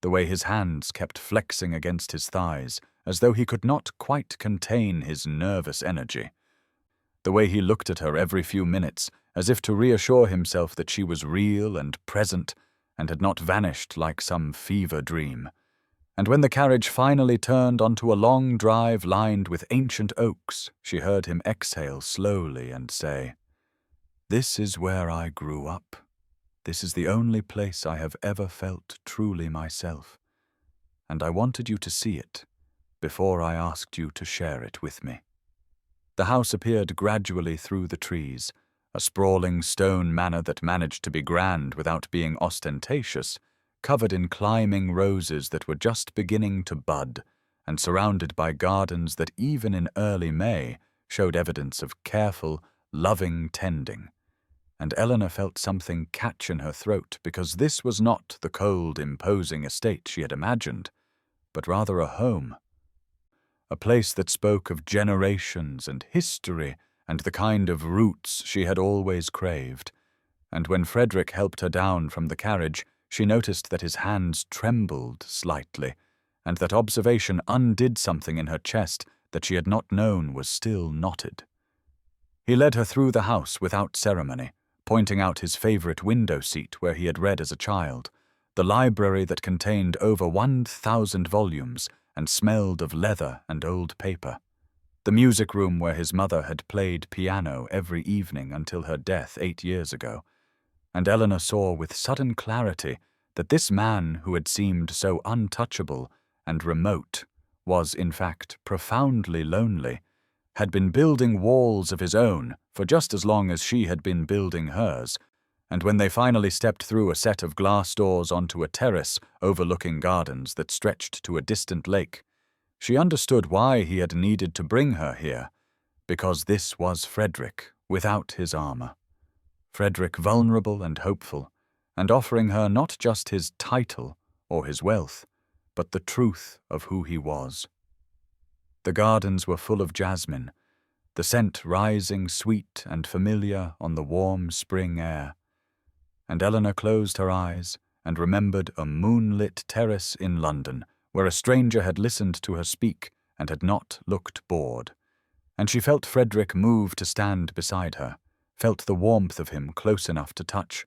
the way his hands kept flexing against his thighs as though he could not quite contain his nervous energy, the way he looked at her every few minutes as if to reassure himself that she was real and present and had not vanished like some fever dream. And when the carriage finally turned onto a long drive lined with ancient oaks, she heard him exhale slowly and say, "This is where I grew up. This is the only place I have ever felt truly myself, and I wanted you to see it before I asked you to share it with me." The house appeared gradually through the trees, a sprawling stone manor that managed to be grand without being ostentatious, covered in climbing roses that were just beginning to bud, and surrounded by gardens that even in early May showed evidence of careful, loving tending. And Eleanor felt something catch in her throat because this was not the cold, imposing estate she had imagined, but rather a home. A place that spoke of generations and history and the kind of roots she had always craved. And when Frederick helped her down from the carriage, she noticed that his hands trembled slightly, and that observation undid something in her chest that she had not known was still knotted. He led her through the house without ceremony, pointing out his favorite window seat where he had read as a child, the library that contained over 1,000 volumes and smelled of leather and old paper, the music room where his mother had played piano every evening until her death 8 years ago, and Eleanor saw with sudden clarity that this man who had seemed so untouchable and remote was, in fact, profoundly lonely, had been building walls of his own for just as long as she had been building hers, and when they finally stepped through a set of glass doors onto a terrace overlooking gardens that stretched to a distant lake, she understood why he had needed to bring her here, because this was Frederick without his armor. Frederick vulnerable and hopeful, and offering her not just his title or his wealth, but the truth of who he was. The gardens were full of jasmine, the scent rising sweet and familiar on the warm spring air, and Eleanor closed her eyes and remembered a moonlit terrace in London where a stranger had listened to her speak and had not looked bored, and she felt Frederick move to stand beside her, felt the warmth of him close enough to touch,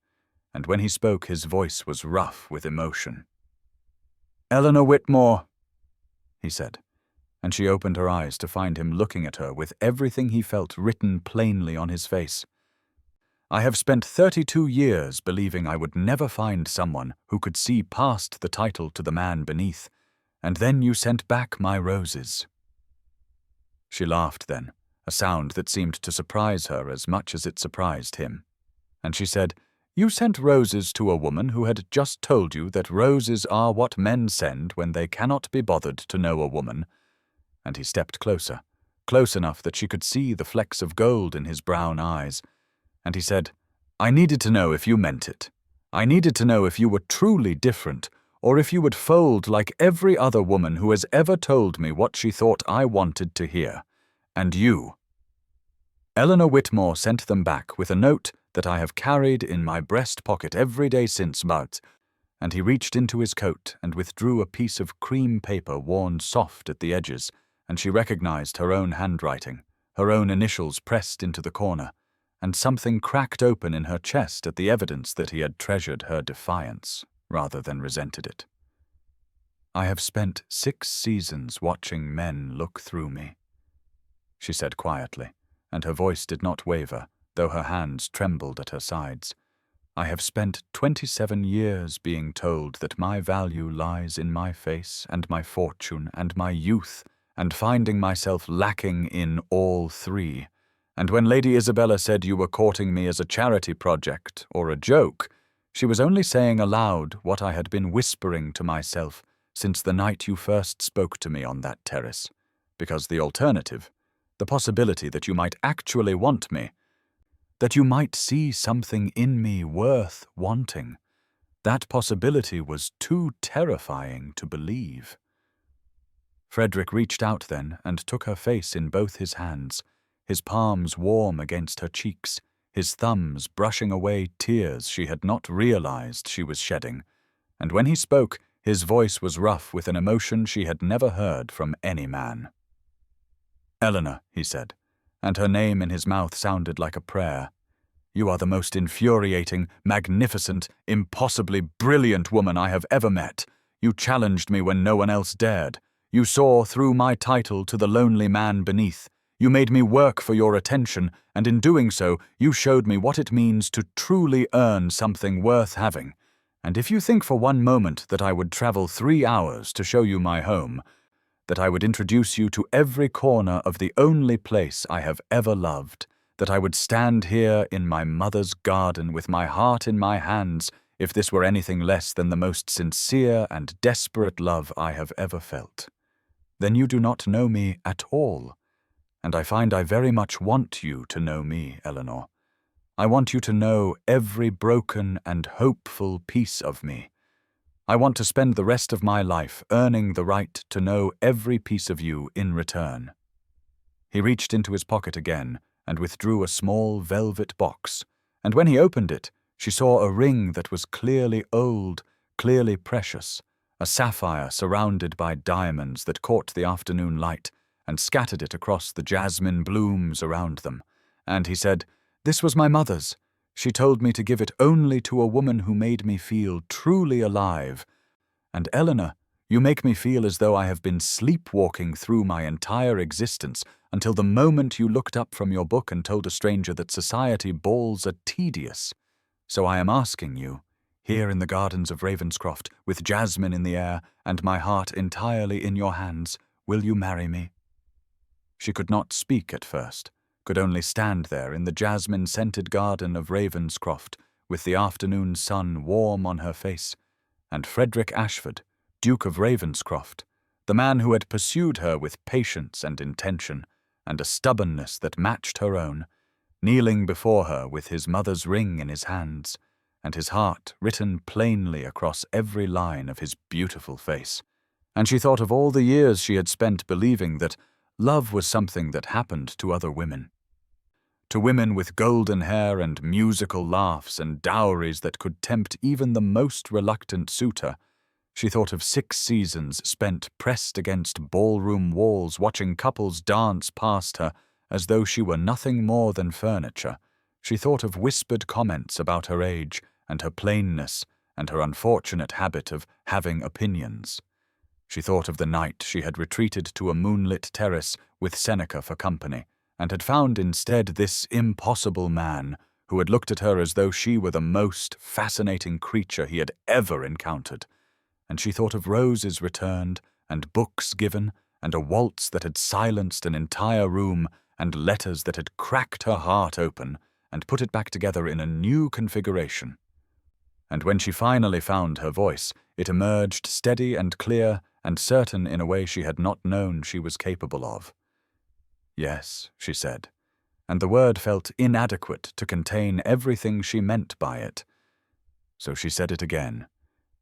and when he spoke his voice was rough with emotion. "Eleanor Whitmore," he said, and she opened her eyes to find him looking at her with everything he felt written plainly on his face. "I have spent 32 years believing I would never find someone who could see past the title to the man beneath, and then you sent back my roses." She laughed then, a sound that seemed to surprise her as much as it surprised him, and she said, "You sent roses to a woman who had just told you that roses are what men send when they cannot be bothered to know a woman." And he stepped closer, close enough that she could see the flecks of gold in his brown eyes, and he said, "I needed to know if you meant it. I needed to know if you were truly different, or if you would fold like every other woman who has ever told me what she thought I wanted to hear. And you." Eleanor Whitmore sent them back with a note that I have carried in my breast pocket every day since March, and he reached into his coat and withdrew a piece of cream paper worn soft at the edges, and she recognized her own handwriting, her own initials pressed into the corner, and something cracked open in her chest at the evidence that he had treasured her defiance rather than resented it. "I have spent 6 seasons watching men look through me," she said quietly, and her voice did not waver, though her hands trembled at her sides. "I have spent 27 years being told that my value lies in my face and my fortune and my youth, and finding myself lacking in all 3. And when Lady Isabella said you were courting me as a charity project or a joke, She was only saying aloud what I had been whispering to myself since the night you first spoke to me on that terrace, because the alternative, the possibility that you might actually want me, that you might see something in me worth wanting, that possibility was too terrifying to believe. Frederick reached out then and took her face in both his hands, his palms warm against her cheeks, his thumbs brushing away tears she had not realized she was shedding, and when he spoke, his voice was rough with an emotion she had never heard from any man. "Eleanor," he said, and her name in his mouth sounded like a prayer. "You are the most infuriating, magnificent, impossibly brilliant woman I have ever met. You challenged me when no one else dared. You saw through my title to the lonely man beneath. You made me work for your attention, and in doing so, you showed me what it means to truly earn something worth having. And if you think for one moment that I would travel 3 hours to show you my home, that I would introduce you to every corner of the only place I have ever loved, that I would stand here in my mother's garden with my heart in my hands, if this were anything less than the most sincere and desperate love I have ever felt, then you do not know me at all. And I find I very much want you to know me, Eleanor. I want you to know every broken and hopeful piece of me. I want to spend the rest of my life earning the right to know every piece of you in return." He reached into his pocket again and withdrew a small velvet box, and when he opened it, she saw a ring that was clearly old, clearly precious, a sapphire surrounded by diamonds that caught the afternoon light and scattered it across the jasmine blooms around them. And he said, "This was my mother's. She told me to give it only to a woman who made me feel truly alive. And Eleanor, you make me feel as though I have been sleepwalking through my entire existence until the moment you looked up from your book and told a stranger that society balls are tedious. So I am asking you, here in the gardens of Ravenscroft, with jasmine in the air and my heart entirely in your hands, will you marry me?" She could not speak at first, could only stand there in the jasmine-scented garden of Ravenscroft, with the afternoon sun warm on her face, and Frederick Ashford, Duke of Ravenscroft, the man who had pursued her with patience and intention, and a stubbornness that matched her own, kneeling before her with his mother's ring in his hands, and his heart written plainly across every line of his beautiful face. And she thought of all the years she had spent believing that love was something that happened to other women. To women with golden hair and musical laughs and dowries that could tempt even the most reluctant suitor, she thought of 6 seasons spent pressed against ballroom walls watching couples dance past her as though she were nothing more than furniture. She thought of whispered comments about her age and her plainness and her unfortunate habit of having opinions. She thought of the night she had retreated to a moonlit terrace with Seneca for company, and had found instead this impossible man who had looked at her as though she were the most fascinating creature he had ever encountered. And she thought of roses returned, and books given, and a waltz that had silenced an entire room, and letters that had cracked her heart open and put it back together in a new configuration. And when she finally found her voice, it emerged steady and clear and certain in a way she had not known she was capable of. "Yes," she said, and the word felt inadequate to contain everything she meant by it. So she said it again.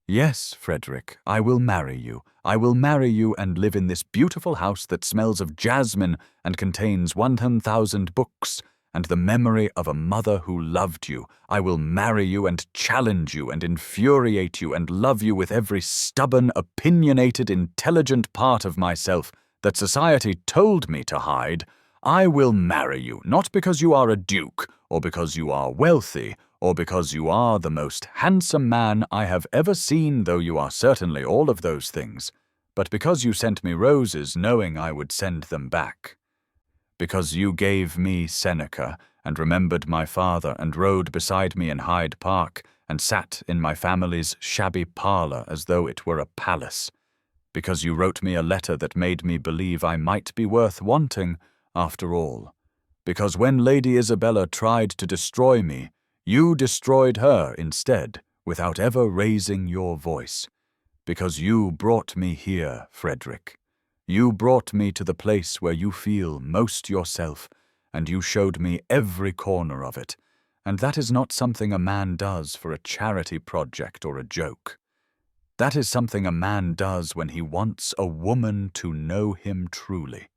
"Yes, Frederick, I will marry you. I will marry you and live in this beautiful house that smells of jasmine and contains 1,000 books and the memory of a mother who loved you. I will marry you and challenge you and infuriate you and love you with every stubborn, opinionated, intelligent part of myself that society told me to hide. I will marry you, not because you are a duke, or because you are wealthy, or because you are the most handsome man I have ever seen, though you are certainly all of those things, but because you sent me roses knowing I would send them back. Because you gave me Seneca, and remembered my father, and rode beside me in Hyde Park, and sat in my family's shabby parlour as though it were a palace. Because you wrote me a letter that made me believe I might be worth wanting, after all. Because when Lady Isabella tried to destroy me, you destroyed her instead, without ever raising your voice, because you brought me here, Frederick. You brought me to the place where you feel most yourself, and you showed me every corner of it, and that is not something a man does for a charity project or a joke. That is something a man does when he wants a woman to know him truly.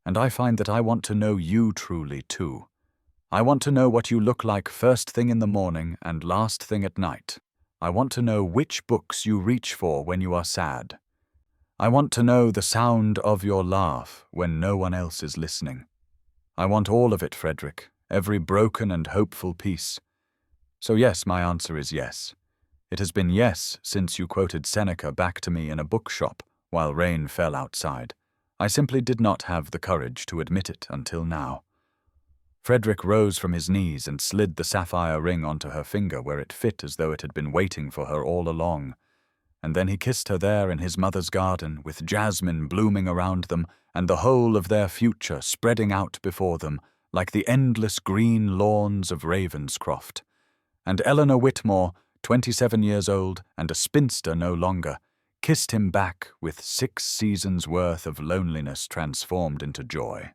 And I find that I want to know you truly, too. I want to know what you look like first thing in the morning and last thing at night. I want to know which books you reach for when you are sad. I want to know the sound of your laugh when no one else is listening. I want all of it, Frederick, every broken and hopeful piece. So yes, my answer is yes. It has been yes since you quoted Seneca back to me in a bookshop while rain fell outside. I simply did not have the courage to admit it until now. Frederick rose from his knees and slid the sapphire ring onto her finger where it fit as though it had been waiting for her all along. And then he kissed her there in his mother's garden, with jasmine blooming around them and the whole of their future spreading out before them like the endless green lawns of Ravenscroft. And Eleanor Whitmore, 27 years old and a spinster no longer, kissed him back with 6 seasons' worth of loneliness transformed into joy.